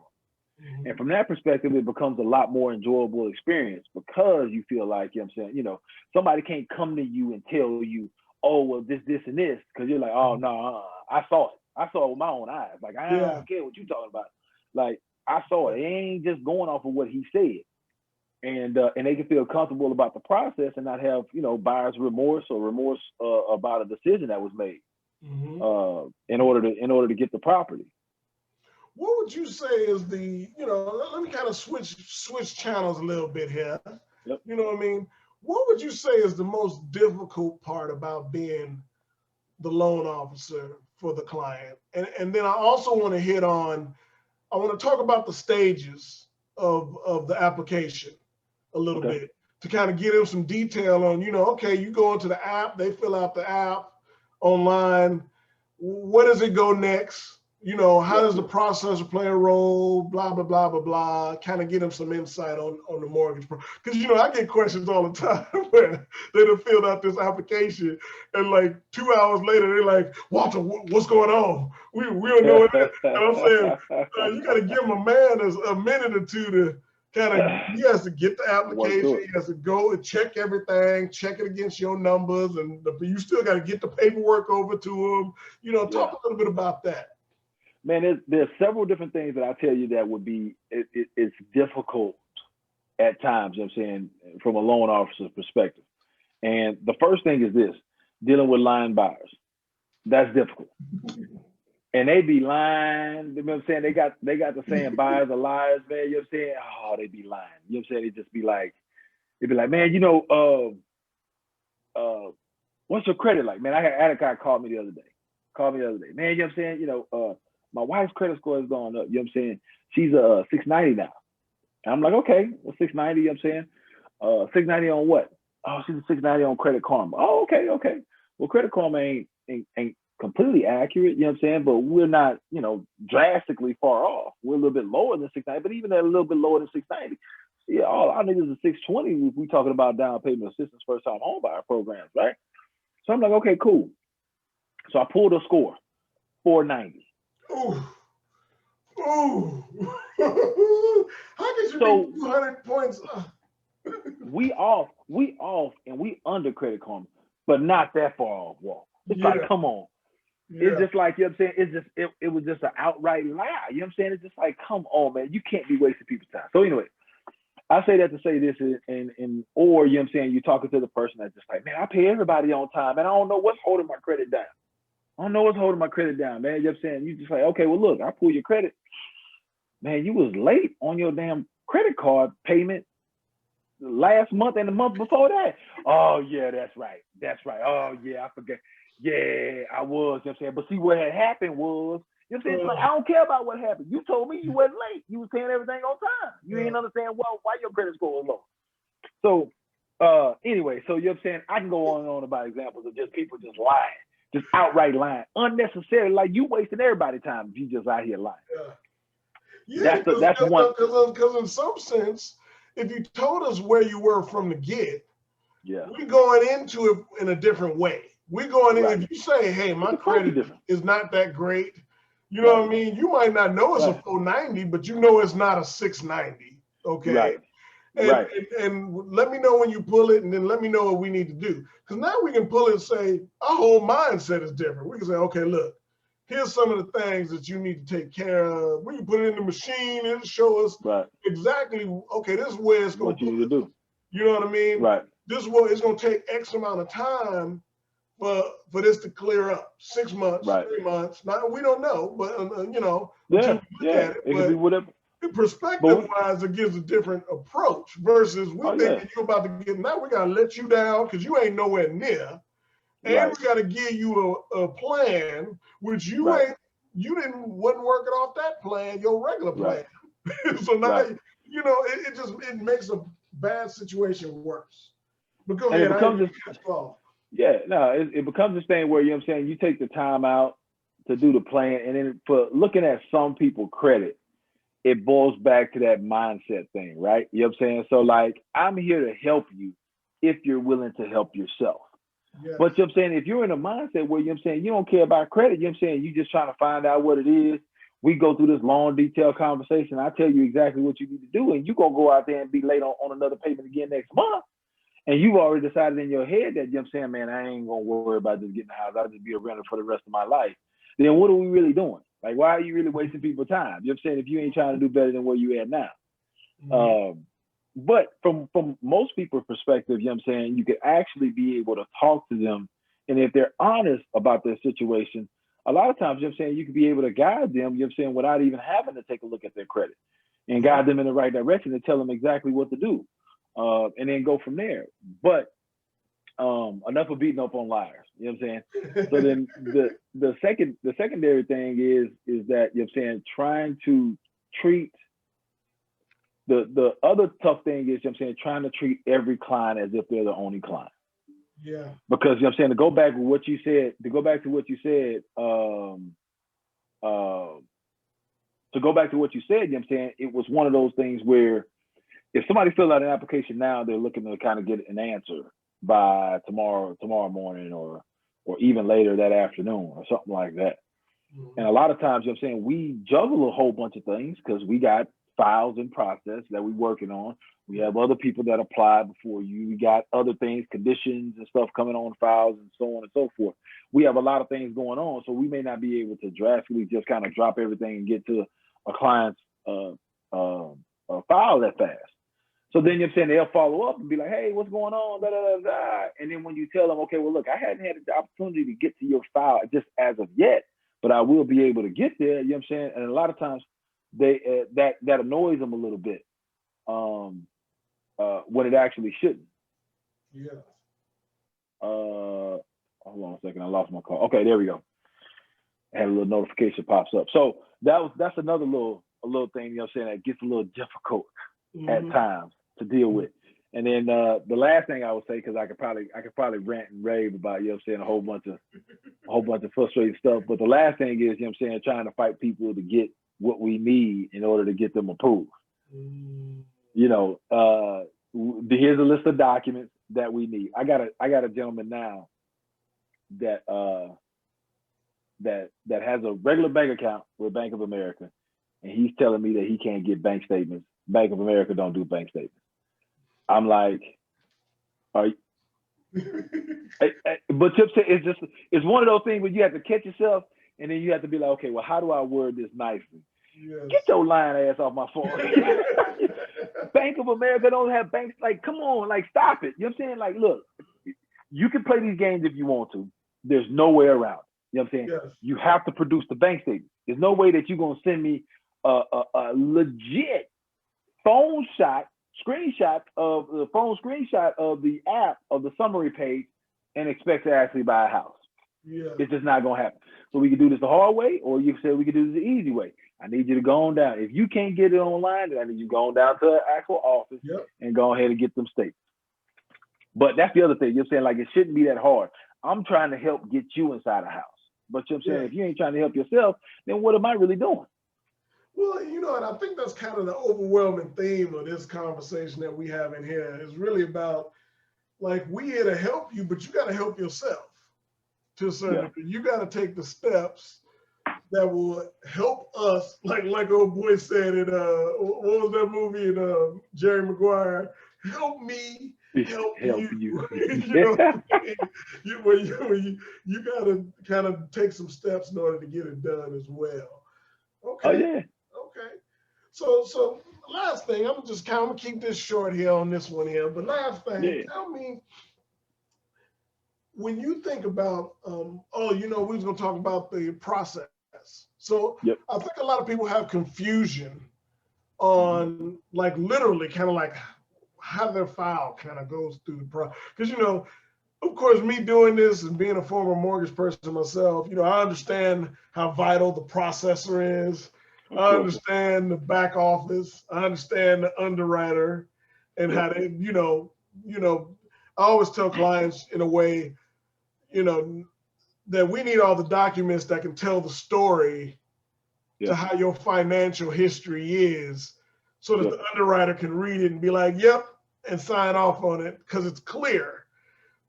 And from that perspective, it becomes a lot more enjoyable experience because you feel like, you know what I'm saying, somebody can't come to you and tell you, oh, well, this, and this, because you're like, oh, no, I saw it. I saw it with my own eyes. Like, I don't care what you're talking about. Like, I saw it. It ain't just going off of what he said. And they can feel comfortable about the process and not have, buyer's remorse about a decision that was made in order to get the property. What would you say is the, let me kind of switch channels a little bit here. Yep. You know what I mean? What would you say is the most difficult part about being the loan officer for the client? And then I also want to talk about the stages of the application a little bit to kind of give them some detail on, okay, you go into the app, they fill out the app online. Where does it go next? How does the processor play a role? Blah, blah, blah, blah, blah. Kind of get them some insight on the mortgage. Because, I get questions all the time where they done filled out this application and like 2 hours later, they're like, Walter, what's going on? We don't know what it is. And I'm saying, you got to give them a minute or two to he has to get the application, he has to go and check everything, check it against your numbers, and you still got to get the paperwork over to him. Talk a little bit about that. Man, there's several different things that I tell you that would be, it's difficult at times, you know what I'm saying, from a loan officer's perspective. And the first thing is this, dealing with lying buyers. That's difficult. And they be lying, you know what I'm saying? They got the saying buyers are liars, man, you know what I'm saying? Oh, they be lying. You know what I'm saying? They just be like, man, what's your credit like? Man, I had a guy call me the other day. Man, you know what I'm saying? My wife's credit score has gone up. You know what I'm saying? She's 690 now. And I'm like, okay, well, 690, you know what I'm saying? 690 on what? Oh, she's a 690 on Credit Karma. Oh, okay. Well, Credit Karma ain't completely accurate, you know what I'm saying? But we're not, drastically far off. We're a little bit lower than 690, but even at a little bit lower than 690, yeah, all our niggas are 620 if we talking about down payment assistance first-time home buyer programs, right? So I'm like, okay, cool. So I pulled a score, 490. Ooh. Ooh. How could you So be 200 points? we off, and we under Credit Karma, but not that far off, Walt. It's like, Yeah, come on. It's yeah. just like, you know what I'm saying? It's just, it was just an outright lie. You know what I'm saying? It's just like, come on, man. You can't be wasting people's time. So anyway, I say that to say this, or, you know what I'm saying, you're talking to the person that's just like, man, I pay everybody on time, and I don't know what's holding my credit down. I don't know what's holding my credit down, man. You know what I'm saying? You just like, okay, well, look, I pull your credit. Man, you was late on your damn credit card payment last month and the month before that. Oh, yeah, that's right. That's right. Oh, yeah, I forget. Yeah, I was. You know what I'm saying? But see, what had happened was, you know what I'm saying? Like, I don't care about what happened. You told me you wasn't late. You was paying everything on time. You ain't understand why your credit score was low. So anyway, so you know what I'm saying? I can go on and on about examples of just people just lying, just outright lying, unnecessarily. Like, you wasting everybody's time if you just out here lying. Yeah, That's one. Because in some sense, if you told us where you were from the get, Yeah, we're going into it in a different way. We're going in, right. if you say, hey, my credit is not that great, you know what I mean? You might not know it's a 490, but you know it's not a 690. Okay. Right. And let me know when you pull it, and then let me know what we need to do. Because now we can pull it and say, our whole mindset is different. We can say, okay, look, here's some of the things that you need to take care of. We can put it in the machine and it'll show us exactly, okay, this is where it's going what you need to do. You know what I mean? Right. This is what it's going to take X amount of time for this to clear up. 6 months, 3 months. Now, we don't know, but, you know, until we look at it. It could be whatever. Perspective-wise, it gives a different approach versus we thinking you're about to get, now we got to let you down because you ain't nowhere near. And we got to give you a plan, which you wasn't working off that plan, your regular plan. So now, you know, it makes a bad situation worse. But go ahead. It becomes this thing where, you know what I'm saying, you take the time out to do the plan, and then for looking at some people credit, it boils back to that mindset thing, right? You know what I'm saying? So like, I'm here to help you if you're willing to help yourself. But you know what I'm saying, if you're in a mindset where, you know what I'm saying, you don't care about credit, you know what I'm saying, you just trying to find out what it is. We go through this long, detailed conversation. I tell you exactly what you need to do, and you're going to go out there and be late on another payment again next month. And you've already decided in your head that, you know what I'm saying, man, I ain't going to worry about just getting a house. I'll just be a renter for the rest of my life. Then what are we really doing? Like, why are you really wasting people's time? You know what I'm saying, if you ain't trying to do better than where you at now. Mm-hmm. But from most people's perspective, you know what I'm saying, you could actually be able to talk to them. And if they're honest about their situation, a lot of times, you know what I'm saying, you could be able to guide them, you know what I'm saying, without even having to take a look at their credit and guide them in the right direction and tell them exactly what to do. And then go from there. But enough of beating up on liars. You know what I'm saying? So then the secondary thing is that, you know what I'm saying, trying to treat the other tough thing is, you know what I'm saying, trying to treat every client as if they're the only client. Yeah. Because, you know what I'm saying, to go back to what you said, you know what I'm saying, it was one of those things where if somebody fills out an application now, they're looking to kind of get an answer by tomorrow morning or even later that afternoon or something like that. Mm-hmm. And a lot of times, you know what I'm saying, we juggle a whole bunch of things because we got files in process that we're working on. We have other people that apply before you. We got other things, conditions and stuff coming on files and so on and so forth. We have a lot of things going on, so we may not be able to drastically just kind of drop everything and get to a client's file that fast. So then, you know what I'm saying, they'll follow up and be like, hey, what's going on? Da, da, da, da. And then when you tell them, okay, well, look, I hadn't had the opportunity to get to your file just as of yet, but I will be able to get there. You know what I'm saying? And a lot of times they that annoys them a little bit when it actually shouldn't. Yeah. Hold on a second. I lost my call. Okay, there we go. I had a little notification pops up. So that's another little thing, you know what I'm saying, that gets a little difficult at times to deal with. And then the last thing I would say, because I could probably rant and rave about, you know what I'm saying, a whole bunch of frustrating stuff. But the last thing is, you know what I'm saying, trying to fight people to get what we need in order to get them approved. You know, here's a list of documents that we need. I got a gentleman now that has a regular bank account with Bank of America, and he's telling me that he can't get bank statements. Bank of America don't do bank statements. I'm like, are you? But Chip said it's one of those things where you have to catch yourself, and then you have to be like, okay, well, how do I word this nicely? Yes. Get your lying ass off my phone. Bank of America don't have banks. Like, come on, like, stop it. You know what I'm saying? Like, look, you can play these games if you want to. There's no way around it. You know what I'm saying? Yes. You have to produce the bank statement. There's no way that you're going to send me a legit screenshot of the app of the summary page and expect to actually buy a house. Yeah. It's just not going to happen. So we can do this the hard way, or you can say we can do this the easy way. I need you to go on down. If you can't get it online, then I need you to go on down to an actual office and go ahead and get them statements. But that's the other thing. You're saying, like, it shouldn't be that hard. I'm trying to help get you inside a house. But you're saying, if you ain't trying to help yourself, then what am I really doing? Well, you know, and I think that's kind of the overwhelming theme of this conversation that we have in here is really about, like, we here to help you, but you got to help yourself to a certain degree. You got to take the steps that will help us, like old boy said in what was that movie in Jerry Maguire? Help me help you. You know, you got to kind of take some steps in order to get it done as well. Okay. Oh yeah. Okay. So last thing, I'm just kind of keep this short here on this one here. But last thing, tell me, when you think about, we was going to talk about the process. So I think a lot of people have confusion on, like, literally kind of like how their file kind of goes through the process. Because, you know, of course, me doing this and being a former mortgage person myself, you know, I understand how vital the processor is. I understand the back office. I understand the underwriter and how they, you know, I always tell clients in a way, you know, that we need all the documents that can tell the story to how your financial history is, so that the underwriter can read it and be like, yep, and sign off on it, because it's clear.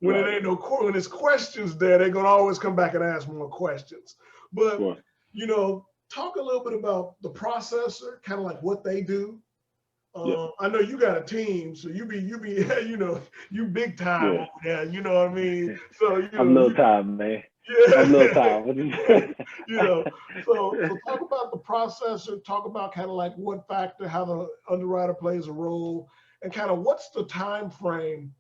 When it ain't when there's questions there, they're gonna always come back and ask more questions. But you know, talk a little bit about the processor, kind of like what they do. I know you got a team, so you be you know, you big time over there. You know what I mean? So I'm little time, man. I'm little time. You know, so talk about the processor. Talk about kind of like what factor, how the underwriter plays a role, and kind of what's the time frame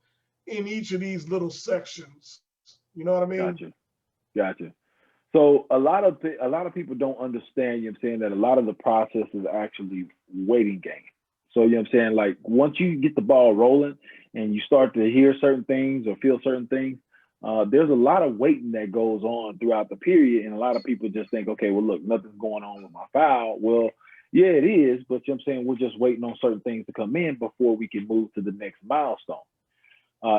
in each of these little sections. You know what I mean? Gotcha. So a lot of people don't understand, you know what I'm saying, that a lot of the process is actually waiting game. So, you know what I'm saying, like, once you get the ball rolling and you start to hear certain things or feel certain things, there's a lot of waiting that goes on throughout the period. And a lot of people just think, okay, well, look, nothing's going on with my file. Well, yeah, it is. But you know what I'm saying, we're just waiting on certain things to come in before we can move to the next milestone.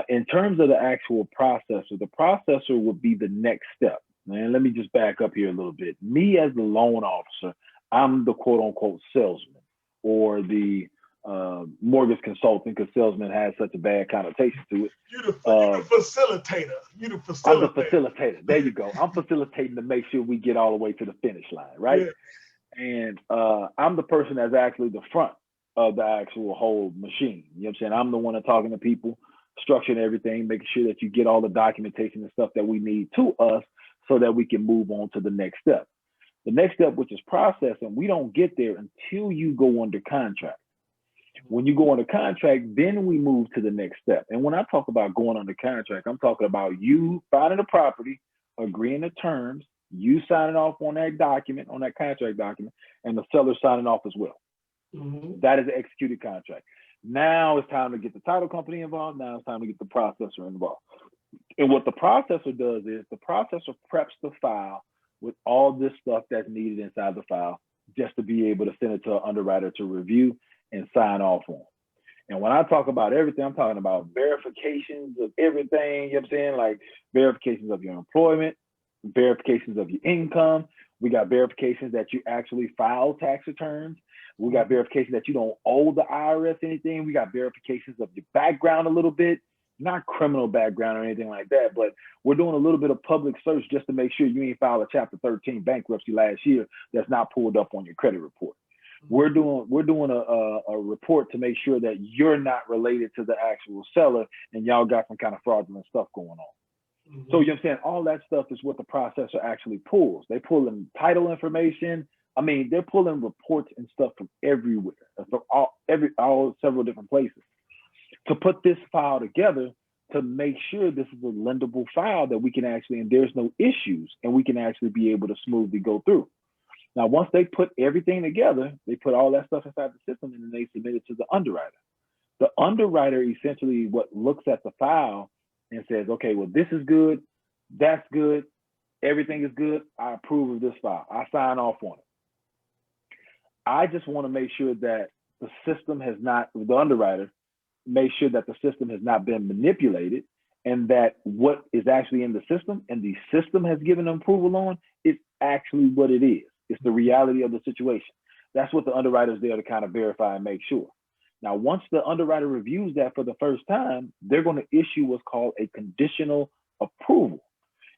In terms of the actual processor, the processor would be the next step. And let me just back up here a little bit. Me as the loan officer, I'm the quote unquote salesman, or the mortgage consultant, because salesman has such a bad connotation to it. You're the facilitator. I'm the facilitator. There you go. I'm facilitating to make sure we get all the way to the finish line, right? Yeah. And I'm the person that's actually the front of the actual whole machine. You know what I'm saying? I'm the one that's talking to people, structuring everything, making sure that you get all the documentation and stuff that we need to us so that we can move on to the next step. The next step, which is processing, we don't get there until you go under contract. When you go under contract, then we move to the next step. And when I talk about going under contract, I'm talking about you finding the property, agreeing to terms, you signing off on that document, on that contract document, and the seller signing off as well. Mm-hmm. That is an executed contract. Now it's time to get the title company involved. Now it's time to get the processor involved. And what the processor does is the processor preps the file with all this stuff that's needed inside the file, just to be able to send it to an underwriter to review and sign off on. And when I talk about everything, I'm talking about verifications of everything, you know what I'm saying? Like verifications of your employment, verifications of your income. We got verifications that you actually file tax returns. We got verification that you don't owe the IRS anything. We got verifications of your background a little bit, not criminal background or anything like that, but we're doing a little bit of public search just to make sure you ain't filed a Chapter 13 bankruptcy last year that's not pulled up on your credit report. We're doing a report to make sure that you're not related to the actual seller and y'all got some kind of fraudulent stuff going on. So you know what I'm saying? All that stuff is what the processor actually pulls. They pull in title information. I mean, they're pulling reports and stuff from everywhere, from all several different places to put this file together to make sure this is a lendable file that we can actually, and there's no issues, and we can actually be able to smoothly go through. Now, once they put everything together, they put all that stuff inside the system and then they submit it to the underwriter. The underwriter essentially what looks at the file and says, okay, well, this is good, that's good, everything is good, I approve of this file, I sign off on it. I just want to make sure that the system has not, the underwriter, make sure that the system has not been manipulated and that what is actually in the system and the system has given approval on is actually what it is. It's the reality of the situation. That's what the underwriter is there to kind of verify and make sure. Now, once the underwriter reviews that for the first time, they're going to issue what's called a conditional approval.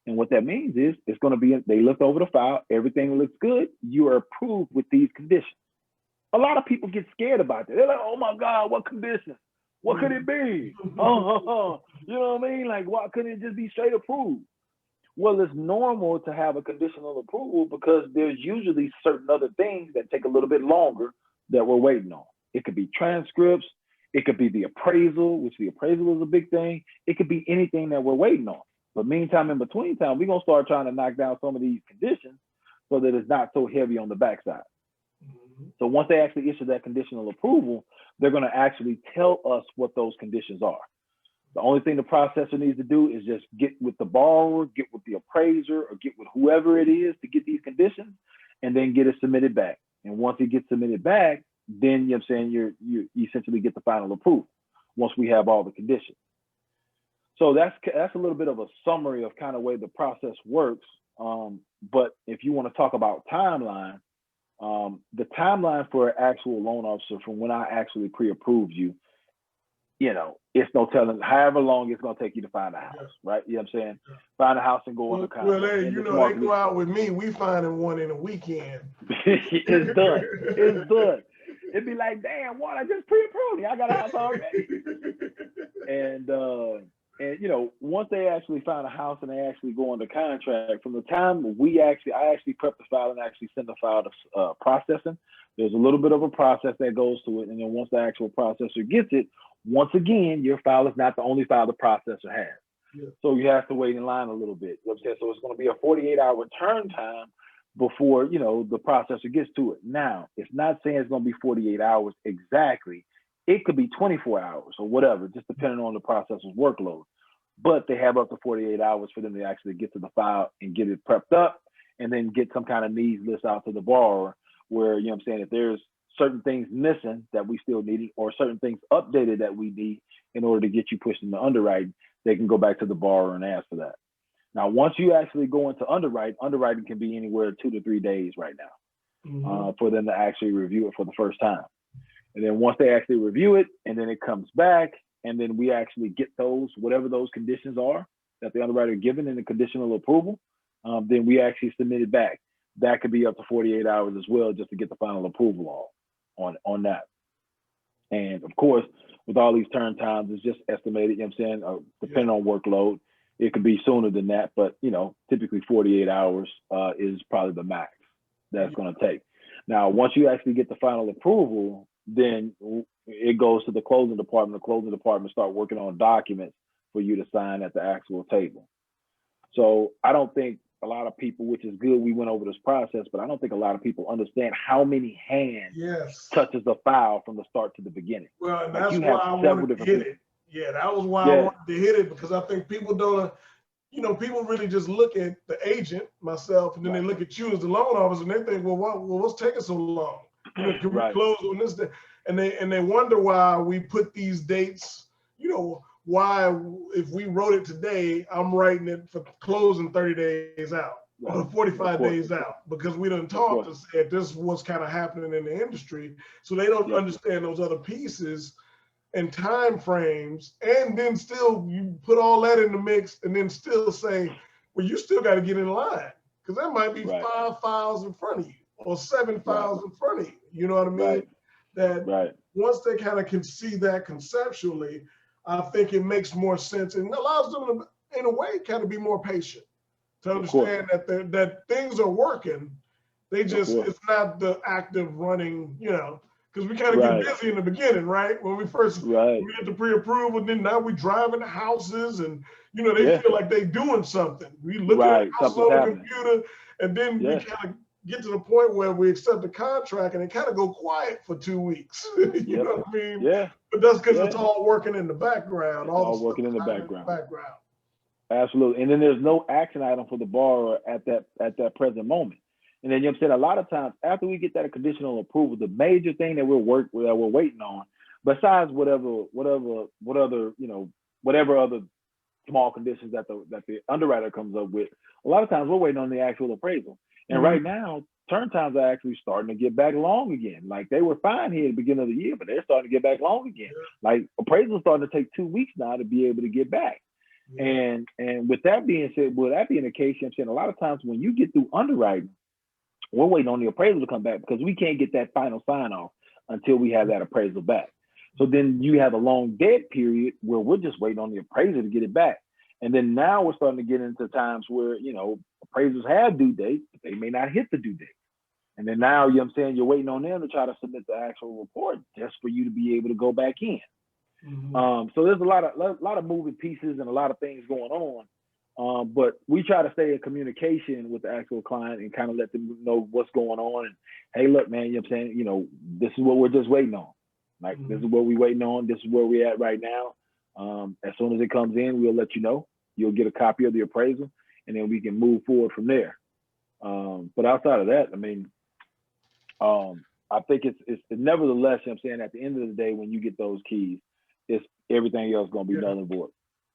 And what that means is it's going to be, they look over the file, everything looks good, you are approved with these conditions. A lot of people get scared about that. They're like, oh my God, what conditions? What could it be? You know what I mean? Like, why couldn't it just be straight approved? Well, it's normal to have a conditional approval because there's usually certain other things that take a little bit longer that we're waiting on. It could be transcripts. It could be the appraisal, which the appraisal is a big thing. It could be anything that we're waiting on. But meantime, in between time, we're going to start trying to knock down some of these conditions so that it's not so heavy on the backside. So once they actually issue that conditional approval, they're going to actually tell us what those conditions are. The only thing the processor needs to do is just get with the borrower, get with the appraiser, or get with whoever it is to get these conditions, and then get it submitted back. And once it gets submitted back, then you know what I'm saying, you essentially get the final approval once we have all the conditions. So that's a little bit of a summary of kind of way the process works. But if you want to talk about timeline, the timeline for an actual loan officer from when I actually pre-approved you, you know, it's no telling however long it's going to take you to find a house, right? You know what I'm saying? Find a house and go on the contract. Well, you know, they go out with me, we finding one in a weekend. It's done. It's done. It'd be like, damn, what? I just pre-approved you. I got a house already. And you know, once they actually find a house and they actually go on the contract, from the time I actually prep the file and actually send the file to processing, there's a little bit of a process that goes to it. And then once the actual processor gets it, once again, your file is not the only file the processor has. Yeah. So you have to wait in line a little bit. So it's going to be a 48-hour turn time before, you know, the processor gets to it. Now, it's not saying it's going to be 48 hours exactly. It could be 24 hours or whatever, just depending on the processor's workload. But they have up to 48 hours for them to actually get to the file and get it prepped up and then get some kind of needs list out to the borrower where, you know what I'm saying, if there's certain things missing that we still need or certain things updated that we need in order to get you pushed into underwriting, they can go back to the borrower and ask for that. Now, once you actually go into underwriting can be anywhere 2 to 3 days right now for them to actually review it for the first time. And then once they actually review it and then it comes back and then we actually get those, whatever those conditions are that the underwriter given in the conditional approval, then we actually submit it back. That could be up to 48 hours as well just to get the final approval on that. And of course, with all these turn times, it's just estimated, you know what I'm saying, depending on workload. It could be sooner than that, but, you know, typically 48 hours is probably the max that's going to take. Now, once you actually get the final approval, then it goes to the closing department. The closing department start working on documents for you to sign at the actual table. So I don't think a lot of people, which is good, we went over this process, but I don't think a lot of people understand how many hands touches the file from the start to the beginning. Well, and that's why I wanted to hit it. Yeah, that was why I wanted to hit it, because I think people don't, you know, people really just look at the agent, myself, and then they look at you as the loan officer, and they think, well, what's taking so long? You know, can we close on this day? And they wonder why we put these dates, you know, why if we wrote it today, I'm writing it for closing 30 days out or 45 days out, because we done talked to say this is what's kind of happening in the industry. So they don't understand those other pieces and time frames, and then still you put all that in the mix and then still say, well, you still got to get in line, because there might be 5 files in front of you or 7 files in front of you. You know what I mean? Right. That Right. once they kind of can see that conceptually, I think it makes more sense and allows them to, in a way, kind of be more patient to Of course. understand that things are working. They Of just, course. it's not the active running, you know, because we kind of Right. get busy in the beginning, right? When we first Right. we get the pre-approval, then now we driving the houses and, you know, they Yeah. feel like they doing something. We looking at Right. houses Something's on the happening. computer, and then we Yeah. kind of get to the point where we accept the contract and it kind of go quiet for 2 weeks. You Yep. know what I mean? Yeah. But that's because Yeah. it's all working in the background. It's All all the stuff working in is the happening in the background. background. Absolutely. And then there's no action item for the borrower at that present moment. And then, you know what I'm saying, a lot of times after we get that conditional approval, the major thing that we're waiting on, besides whatever other small conditions that the underwriter comes up with, a lot of times we're waiting on the actual appraisal. And right now, turn times are actually starting to get back long again. Like they were fine here at the beginning of the year, but they're starting to get back long again. Like appraisals starting to take 2 weeks now to be able to get back. And with that being said, with that being the case, I'm saying a lot of times when you get through underwriting, we're waiting on the appraisal to come back because we can't get that final sign off until we have that appraisal back. So then you have a long dead period where we're just waiting on the appraiser to get it back. And then now we're starting to get into times where, you know, appraisers have due dates, but they may not hit the due date. And then now, you know what I'm saying, you're waiting on them to try to submit the actual report just for you to be able to go back in. So there's a lot of moving pieces and a lot of things going on. But we try to stay in communication with the actual client and kind of let them know what's going on. And hey, look, man, you know what I'm saying? You know, this is what we're just waiting on. Like, this is what we're waiting on. This is where we're at right now. As soon as it comes in, we'll let you know. You'll get a copy of the appraisal, and then we can move forward from there. But outside of that, I mean, I think it's nevertheless, you know what I'm saying, at the end of the day, when you get those keys, it's everything else going to be null and void.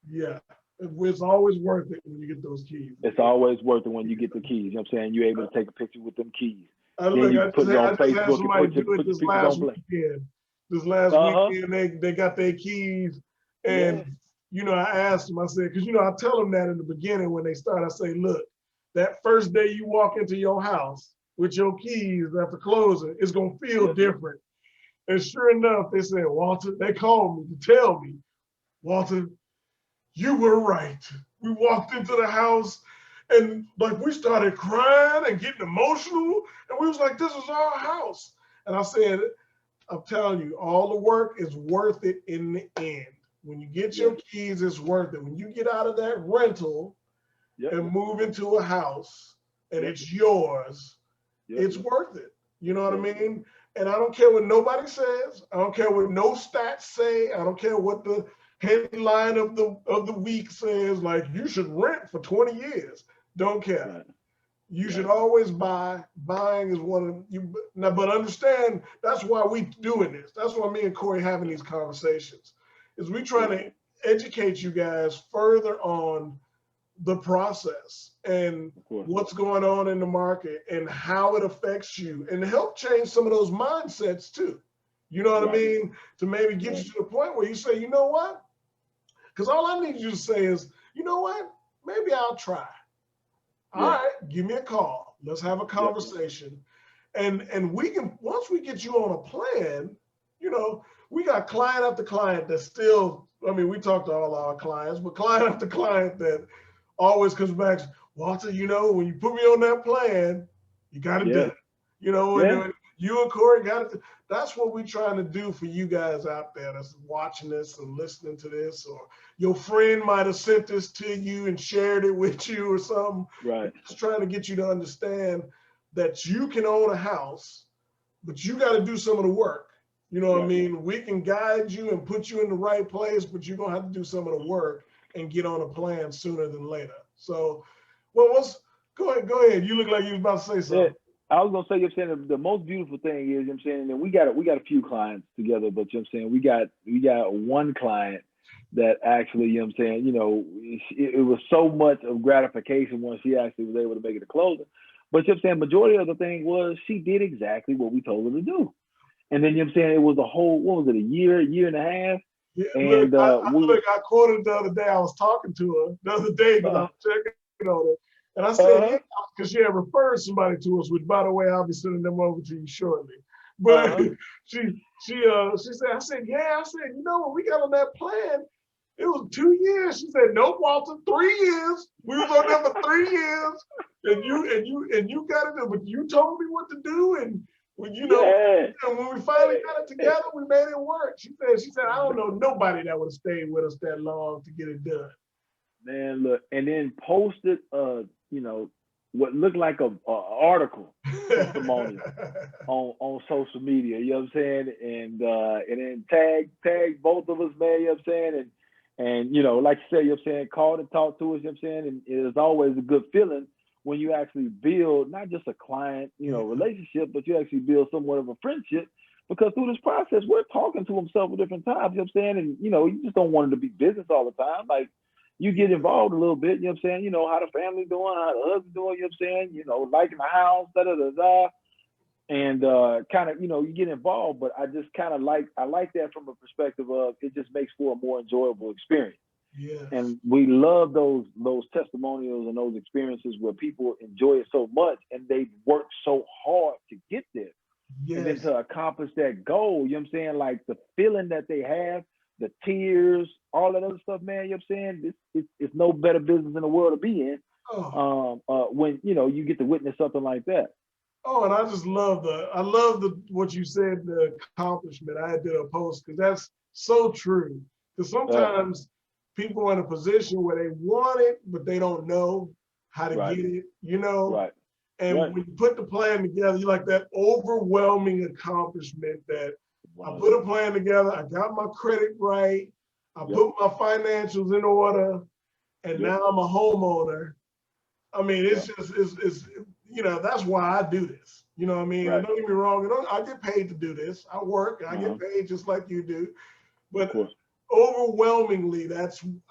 Yeah. It's always worth it when you get those keys. It's always worth it when you get the keys. You know what I'm saying? You're able to take a picture with them keys. I just had somebody do it this last weekend. This last weekend, they got their keys. And, you know, I asked them, I said, because, you know, I tell them that in the beginning when they start, I say, look, that first day you walk into your house with your keys after closing, it's going to feel different. And sure enough, they said, Walter, they called me to tell me, Walter, you were right. We walked into the house and like we started crying and getting emotional. And we was like, this is our house. And I said, I'm telling you, all the work is worth it in the end. When you get your keys, it's worth it. When you get out of that rental and move into a house and it's yours, it's worth it. You know what I mean? And I don't care what nobody says. I don't care what no stats say. I don't care what the headline of the week says. Like, you should rent for 20 years. Don't care. You should always buy. Buying is one of you. Now, but understand that's why we doing this. That's why me and Corey having these conversations. Is we trying to educate you guys further on the process and what's going on in the market and how it affects you and help change some of those mindsets too. You know what I mean? To maybe get you to the point where you say, you know what? Because all I need you to say is, you know what? Maybe I'll try. All right, give me a call. Let's have a conversation. And we can, once we get you on a plan, you know, we got client after client that still, I mean, we talk to all our clients, but client after client that always comes back, Walter, you know, when you put me on that plan, you got it done. You know, and you and Corey got it. That's what we're trying to do for you guys out there that's watching this and listening to this, or your friend might have sent this to you and shared it with you or something. Right. Just trying to get you to understand that you can own a house, but you got to do some of the work. You know what I mean? We can guide you and put you in the right place, but you're going to have to do some of the work and get on a plan sooner than later. So, well, go ahead. You look like you was about to say something. I was gonna say, you know what I'm saying, the most beautiful thing is, you know what I'm saying, and we got a few clients together, but you know what I'm saying, we got one client that actually, you know what I'm saying, you know, it was so much of gratification once she actually was able to make it a closing. But you know what I'm saying, majority of the thing was she did exactly what we told her to do. And then you know what I'm saying, it was a whole, what was it, a year and a half? Yeah, and look, I quoted the other day, I was talking to her the other day because I was checking on her. And I said, because she had referred somebody to us, which, by the way, I'll be sending them over to you shortly. But Uh-huh. she said, I said, yeah, I said, you know, when we got on that plan, it was 2 years. She said, nope, Walter, 3 years. We was on there for 3 years. And you got it, but you told me what to do. And when Yeah. and when we finally got it together, we made it work. She said, I don't know nobody that would have stayed with us that long to get it done. Man, look, and then posted what looked like a article testimonial on social media, you know what I'm saying? And then tag both of us, man, you know what I'm saying? And like you said, you know what I'm saying, called and talked to us, you know what I'm saying? And it's always a good feeling when you actually build not just a client, relationship, but you actually build somewhat of a friendship. Because through this process, we're talking to himself at different times, you know what I'm saying? And you just don't want it to be business all the time. Like, you get involved a little bit, you know what I'm saying? How the family doing, how the husband doing, you know what I'm saying? Liking the house, da da da da. And kind of, you get involved, but I just kind of like that from a perspective of it just makes for a more enjoyable experience. Yes. And we love those testimonials and those experiences where people enjoy it so much and they work so hard to get there. Yes. And then to accomplish that goal, you know what I'm saying? Like the feeling that they have, the tears, all that other stuff, man, you know what I'm saying? It's no better business in the world to be in when, you get to witness something like that. Oh, and I just love what you said, the accomplishment. I did a post because that's so true. Because sometimes people are in a position where they want it, but they don't know how to get it, Right. And when you put the plan together, you like that overwhelming accomplishment that I put a plan together, I got my credit right, I put my financials in order, and now I'm a homeowner. I mean, it's just, it's that's why I do this. You know what I mean? Right. And don't get me wrong, I get paid to do this. I work and I get paid just like you do. But overwhelmingly,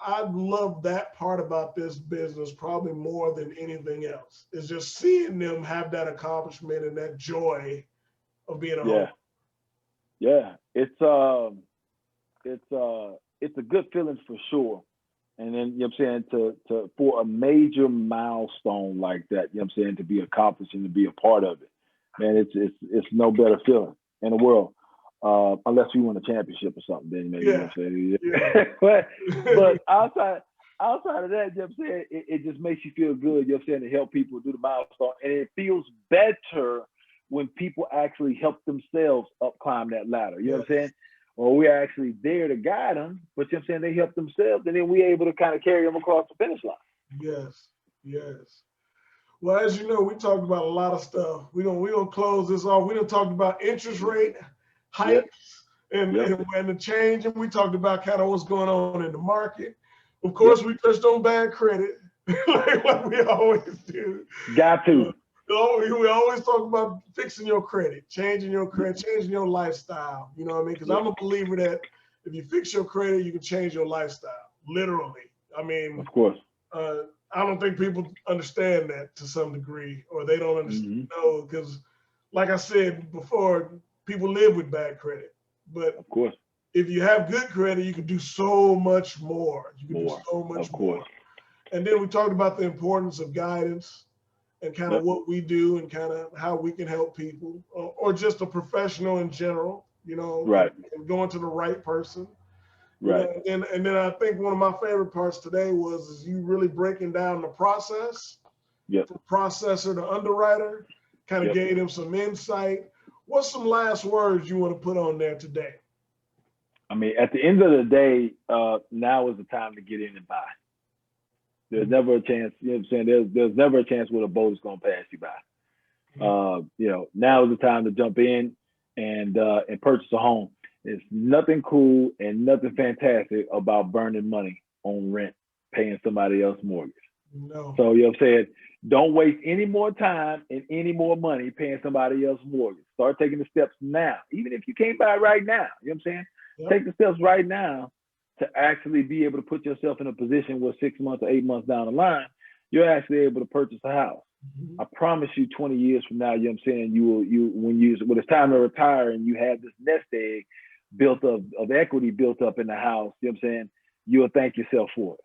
I love that part about this business probably more than anything else. Is just seeing them have that accomplishment and that joy of being a homeowner. Yeah. It's a good feeling for sure. And then, you know what I'm saying, to for a major milestone like that, you know what I'm saying, to be accomplished and to be a part of it, man, it's no better feeling in the world. Unless we win a championship or something, then maybe, you know what I'm saying. but outside of that, you know what I'm saying, it just makes you feel good, you know what I'm saying, to help people do the milestone. And it feels better when people actually help themselves up climb that ladder. You know what I'm saying? Or we're actually there to guide them, but you know what I'm saying, they help themselves, and then we're able to kind of carry them across the finish line. Yes, yes. Well, as you know, we talked about a lot of stuff. We're gonna close this off. We done talked about interest rate hikes and the change, and we talked about kind of what's going on in the market. Of course, we touched on bad credit, like we always do. Got to. We always talk about fixing your credit, changing your credit, changing your lifestyle. You know what I mean? Because I'm a believer that if you fix your credit, you can change your lifestyle. Literally. I mean, of course. I don't think people understand that to some degree, or they don't understand. No, because like I said before, people live with bad credit. But of course, if you have good credit, you can do so much more. You can do so much more. And then we talked about the importance of guidance and kind of what we do and kind of how we can help people, or just a professional in general, and going to the right person. Right. And then I think one of my favorite parts today is you really breaking down the process from processor to underwriter, kind of gave them some insight. What's some last words you want to put on there today? I mean, at the end of the day, now is the time to get in and buy. There's never a chance, you know what I'm saying? There's never a chance where a boat is going to pass you by. Now is the time to jump in and purchase a home. There's nothing cool and nothing fantastic about burning money on rent, paying somebody else's mortgage. No. So, you know what I'm saying? Don't waste any more time and any more money paying somebody else's mortgage. Start taking the steps now. Even if you can't buy right now, you know what I'm saying? Take the steps right now to actually be able to put yourself in a position where 6 months or 8 months down the line, you're actually able to purchase a house. I promise you 20 years from now, you know what I'm saying, when it's time to retire and you have this nest egg built up of equity built up in the house, you know what I'm saying, you'll thank yourself for it.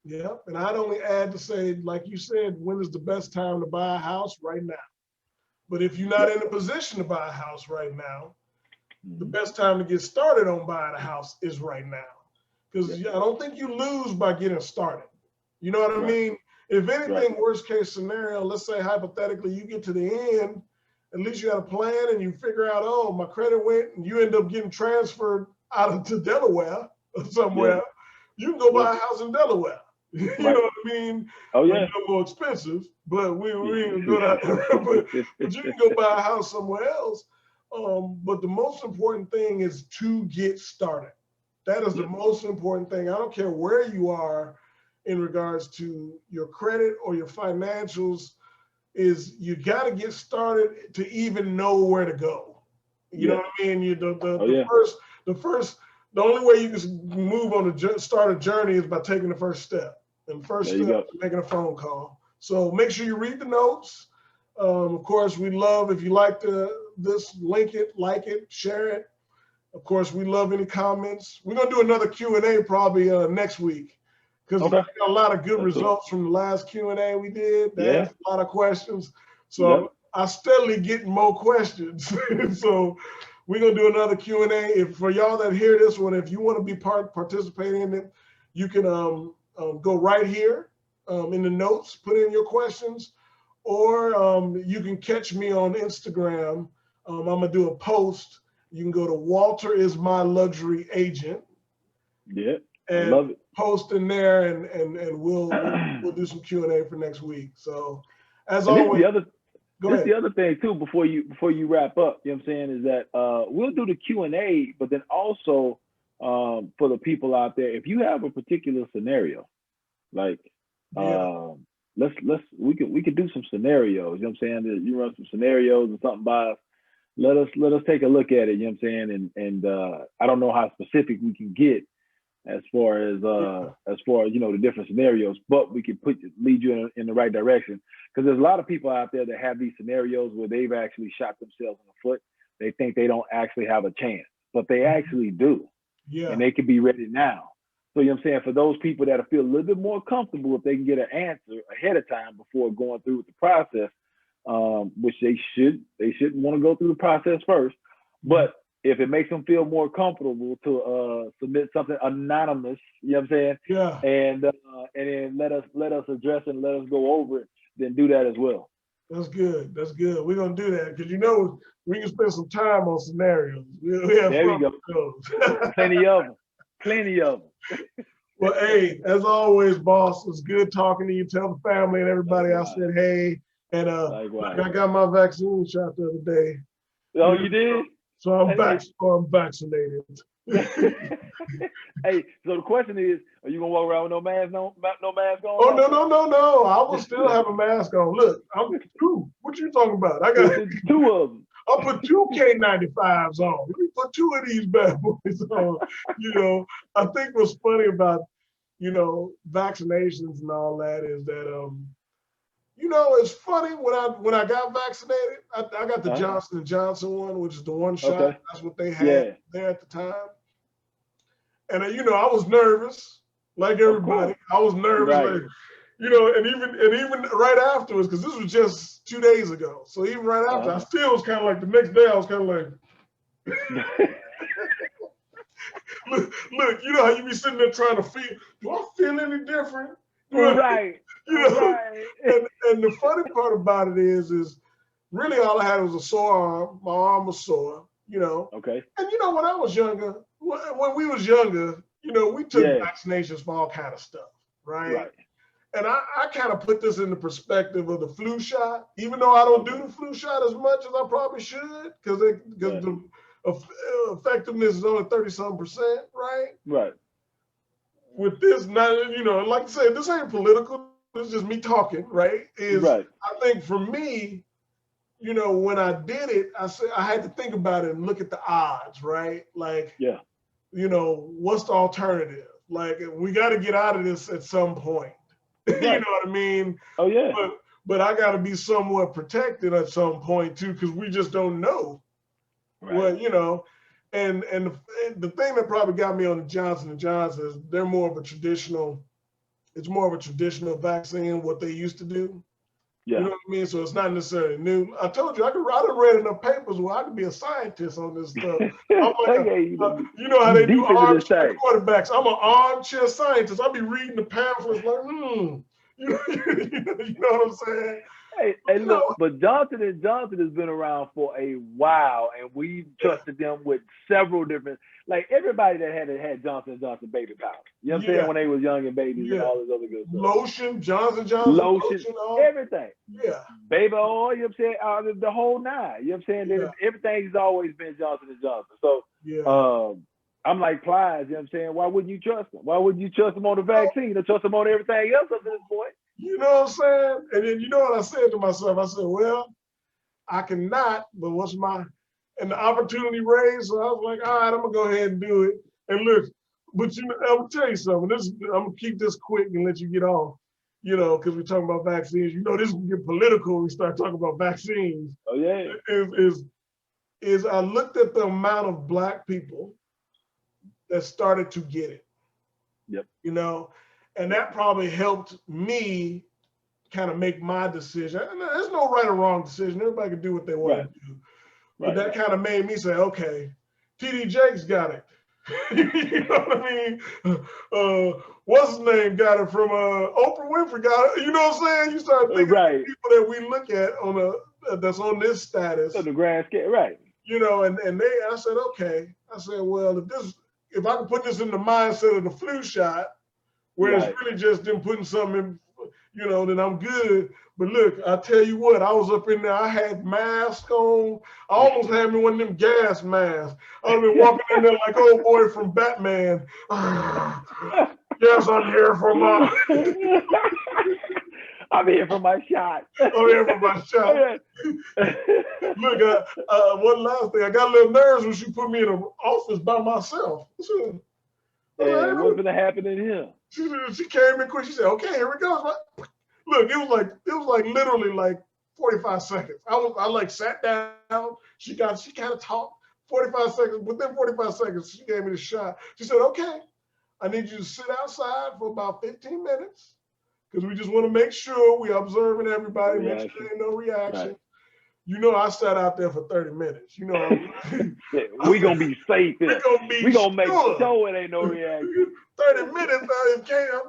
Yep. And I'd only add to say, like you said, when is the best time to buy a house? Right now. But if you're not in a position to buy a house right now, the best time to get started on buying a house is right now. Because I don't think you lose by getting started. You know what I mean? If anything, worst case scenario, let's say hypothetically you get to the end, at least you got a plan and you figure out, oh, my credit went, and you end up getting transferred out to Delaware or somewhere. You can go buy a house in Delaware. You know what I mean? Oh yeah. It's more expensive, but we ain't go that. but you can go buy a house somewhere else. But the most important thing is to get started. That is the most important thing. I don't care where you are in regards to your credit or your financials, is you got to get started to even know where to go. You know what I mean? The only way you can move on start a journey is by taking the first step. And first step is making a phone call. So make sure you read the notes. Of course, we love if you like this, link it, like it, share it. Of course, we love any comments. We're gonna do another Q&A probably next week, because we got a lot of good results from the last Q&A we did. They asked a lot of questions. So I steadily get more questions. So we're gonna do another Q&A. If for y'all that hear this one, if you want to be participating in it, you can go right here in the notes, put in your questions, or you can catch me on Instagram. I'm gonna do a post. You can go to Walter is my luxury agent. Yeah, and love it. Post in there, and we'll do some Q&A for next week. So as always, the other thing too, before you wrap up, you know what I'm saying, is that we'll do the Q&A, but then also for the people out there, if you have a particular scenario, like we could do some scenarios, you know what I'm saying, that you run some scenarios or something by us. Let us take a look at it, you know what I'm saying, and I don't know how specific we can get as far as you know, the different scenarios, but we can lead you in the right direction, because there's a lot of people out there that have these scenarios where they've actually shot themselves in the foot. They think they don't actually have a chance, but they actually do, and they can be ready now. So you know what I'm saying, for those people that feel a little bit more comfortable, if they can get an answer ahead of time before going through with the process, which they shouldn't want to go through the process first, but if it makes them feel more comfortable to submit something anonymous, you know what I'm saying? Yeah. And then let us address it and let us go over it, then do that as well. That's good. That's good. We're gonna do that because, you know, we can spend some time on scenarios. We have there fun we go. Plenty of them. Well, hey, as always, boss, it's good talking to you. Tell the family and everybody I said hey. And I got my vaccine shot the other day. Oh, you did? So I'm vaccinated. Hey, so the question is, are you gonna walk around with no mask on? Oh, no. I will still have a mask on. Look, I'm two. What you talking about? I got two of them. I'll put 2 K95s on. Let me put 2 of these bad boys on. You know, I think what's funny about, you know, vaccinations and all that is that you know, it's funny when I got vaccinated, I got the Johnson & Johnson one, which is the one shot. Okay. That's what they had there at the time. And you know, I was nervous, like everybody. I was nervous, like, you know, and even right afterwards, because this was just 2 days ago. So even right after, I still was kind of like, the next day I was kind of like, look, you know how you be sitting there trying to feel, do I feel any different? Right. You know, and the funny part about it is really all I had was a sore arm. My arm was sore, you know. Okay. And you know, when I was younger, when we was younger, you know, we took vaccinations for all kind of stuff, right? And I kind of put this in the perspective of the flu shot, even though I don't do the flu shot as much as I probably should, because the effectiveness is only 30-something%, right? Right. With this, not, you know, like I said, this ain't political. This is just me talking, right? I think for me, you know, when I did it, I had to think about it and look at the odds, right? Like, you know, what's the alternative? Like, we got to get out of this at some point. You know what I mean? Oh yeah. But I got to be somewhat protected at some point too, because we just don't know. Well, you know, and the thing that probably got me on the Johnson & Johnson is it's more of a traditional vaccine, what they used to do. Yeah. You know what I mean? So it's not necessarily new. I told you I done read enough papers where I could be a scientist on this stuff. I'm like, you know how they do armchair quarterbacks. I'm an armchair scientist. I'll be reading the pamphlets like, you know what I'm saying? Hey, look, but Johnson & Johnson has been around for a while, and we've trusted them with several different, like everybody that had Johnson & Johnson baby powder. You know what I'm saying? When they was young and babies and all this other good stuff. Lotion, Johnson & Johnson, lotion everything. Yeah. Baby oil, you know what I'm saying? The whole nine. You know what I'm saying? Everything's always been Johnson & Johnson. So, I'm like Plies, you know what I'm saying? Why wouldn't you trust them? Why wouldn't you trust them on the vaccine or trust them on everything else up to this point? You know what I'm saying? And then you know what I said to myself? I said, well, I cannot, but and the opportunity raised, so I was like, all right, I'm gonna go ahead and do it. And look, but I'm gonna tell you something. I'm gonna keep this quick and let you get off, because we're talking about vaccines. This will get political when we start talking about vaccines. Oh yeah. Is I looked at the amount of Black people that started to get it. Yep. And that probably helped me kind of make my decision. And there's no right or wrong decision. Everybody can do what they want to do. But that kind of made me say, okay, TD Jakes got it. You know what I mean? What's his name got it from Oprah Winfrey got it. You know what I'm saying? You start thinking of people that we look at that's on this status. On the grand scale, right. And I said, okay. I said, well, if I can put this in the mindset of the flu shot, where it's really just them putting something in, then I'm good. But look, I tell you what, I was up in there, I had mask on. I almost had me one of them gas masks. I've been walking in there like old boy from Batman. Yes, I'm here for my... I'm here for my shot. I'm here for my shot. Look, one last thing. I got a little nervous when she put me in an office by myself. Hey, what's gonna happen in here? She came in quick. She said, "Okay, here we go." Look, it was like literally like 45 seconds. I sat down. She kind of talked. 45 seconds. Within 45 seconds, she gave me the shot. She said, "Okay, I need you to sit outside for about 15 minutes because we just want to make sure we're observing everybody, make sure there ain't no reaction." Right. I sat out there for 30 minutes. We gonna be safe. We gonna make sure it ain't no reaction. 30 minutes.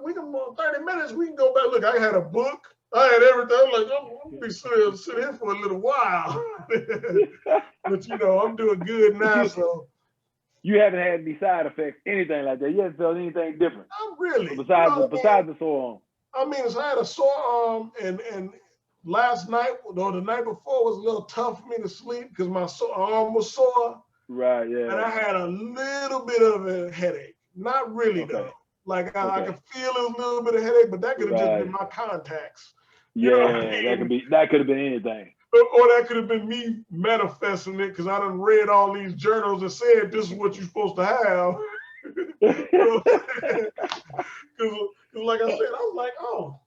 We can 30 minutes. We can go back. Look, I had a book. I had everything. I'm like, I'm gonna be sit here for a little while. But I'm doing good now. So you haven't had any side effects, anything like that. You haven't felt anything different. Not really. Besides the sore arm. I mean, I had a sore arm, and last night or the night before was a little tough for me to sleep because my arm was sore. Right. Yeah. And I had a little bit of a headache. Not really though. Like I could feel a little bit of headache, but that could have just been my contacts. You know what I mean? that could have been anything. Or that could have been me manifesting it because I done read all these journals that said this is what you're supposed to have. Because like I said, I was like, oh,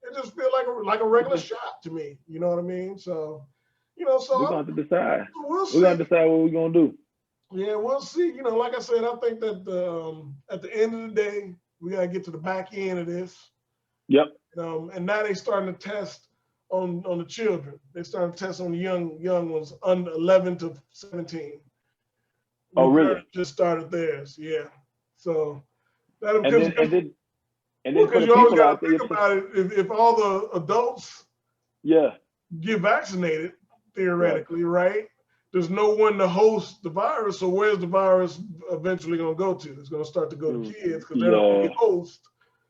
it just feels like a regular shot to me. You know what I mean? So, so we're going to decide. We'll see. We're going to decide what we're going to do. Yeah, we'll see. Like I said, I think that at the end of the day, we got to get to the back end of this. Yep. And now they starting to test on the children. They starting to test on the young ones under 11 to 17. Oh, really? Just started theirs. Yeah. So that and then because you always got to think about it. If all the adults get vaccinated, theoretically, right? There's no one to host the virus, so where's the virus eventually going to go to? It's going to start to go to kids because they're the only host.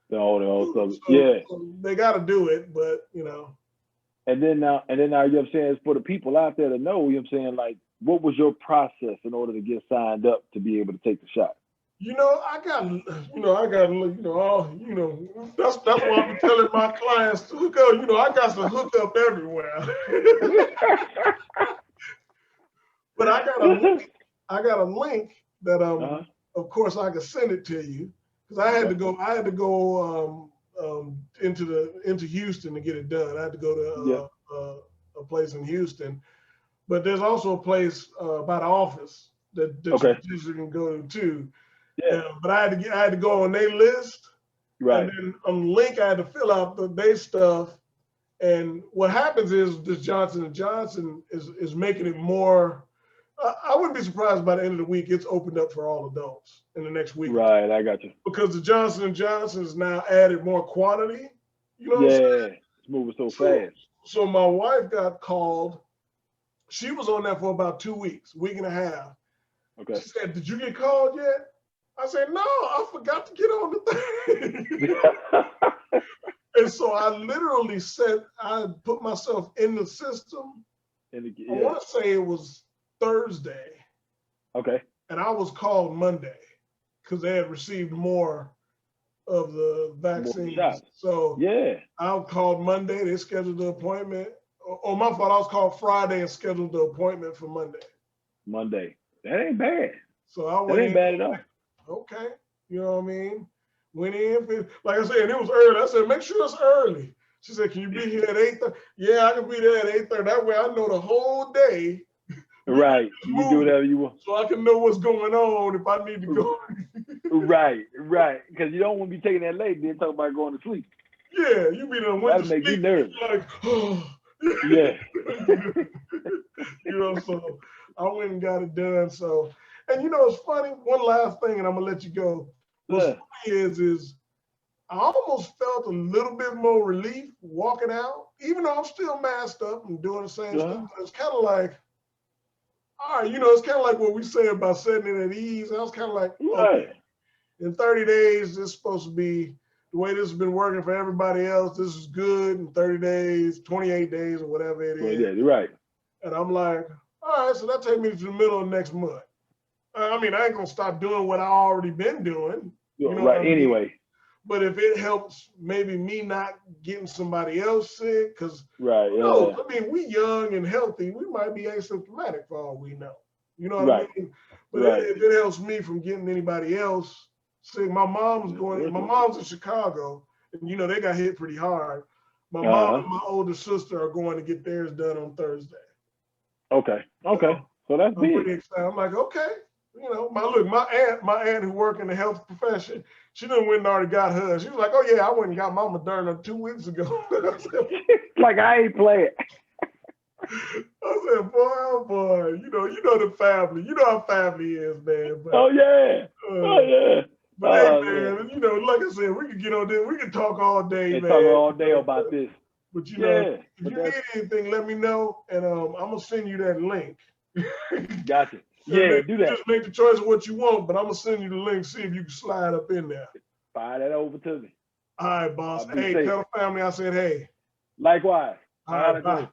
So they got to do it, but And then now, you know what I'm saying, for the people out there to know, you know what I'm saying, like, what was your process in order to get signed up to be able to take the shot? I got that's why I'm telling my clients to hook up. I got to hook up everywhere. But I got a link that of course I could send it to you because I had to go into Houston to get it done. I had to go to a place in Houston, but there's also a place by the office that you can go to too. Yeah. But I had to go on their list. Right. And then on the link I had to fill out their stuff And what happens is this Johnson & Johnson is making it more, I wouldn't be surprised by the end of the week, it's opened up for all adults in the next week. Right, I got you. Because the Johnson & Johnson has now added more quantity. You know what I'm saying? It's moving so fast. So my wife got called. She was on that for about 2 weeks, week and a half. Okay. She said, "Did you get called yet?" I said, "No, I forgot to get on the thing." And so I literally said, I put myself in the system. I want to say it was Thursday. Okay. And I was called Monday because they had received more of the vaccines. So I was called Monday. They scheduled the appointment. Oh, my fault. I was called Friday and scheduled the appointment for Monday. That ain't bad. So I went that ain't bad at all. Okay. You know what I mean? Went in, like I said, it was early. I said, make sure it's early. She said, can you be here at 8:30? Yeah, I can be there at 8:30. That way I know the whole day. Right. You can do whatever you want. So I can know what's going on if I need to go. Right. Because you don't want to be taking that late and then talk about going to sleep. Yeah, you be done went to sleep. That'll make you nervous. Like, oh. Yeah. You know, so I went and got it done. So, and you know, it's funny. One last thing, and I'm gonna let you go. What's funny is I almost felt a little bit more relief walking out, even though I'm still masked up and doing the same stuff. It's kind of like, all right, you know, it's kind of like what we say about setting it at ease. I was kind of like, okay, in 30 days, this is supposed to be the way this has been working for everybody else. This is good in 30 days, 28 days, or whatever it is. Yeah, you're right. And I'm like, all right, so that takes me to the middle of next month. I mean, I ain't gonna stop doing what I already been doing. You know right. Anyway. But if it helps maybe me not getting somebody else sick, because I mean, we young and healthy, we might be asymptomatic for all we know. You know what I mean? But if it helps me from getting anybody else sick, my mom's in Chicago, and you know, they got hit pretty hard. My mom and my older sister are going to get theirs done on Thursday. Okay. So that's big. I'm pretty excited. I'm like, okay. You know, my aunt who work in the health profession, she done went and already got hers. She was like, oh yeah, I went and got my Moderna 2 weeks ago. Like I ain't playing. I said, boy, oh boy, you know the family. You know how family is, man. But, But hey, man, you know, like I said, we could get on this. We could talk all day, man. Talk all day about this. But you know, if you need anything, let me know, and I'm gonna send you that link. Gotcha. Yeah, do that. Just make the choice of what you want, but I'm gonna send you the link. See if you can slide up in there. Fire that over to me. All right, boss. Hey, tell the family I said hey. Likewise. All right, bye.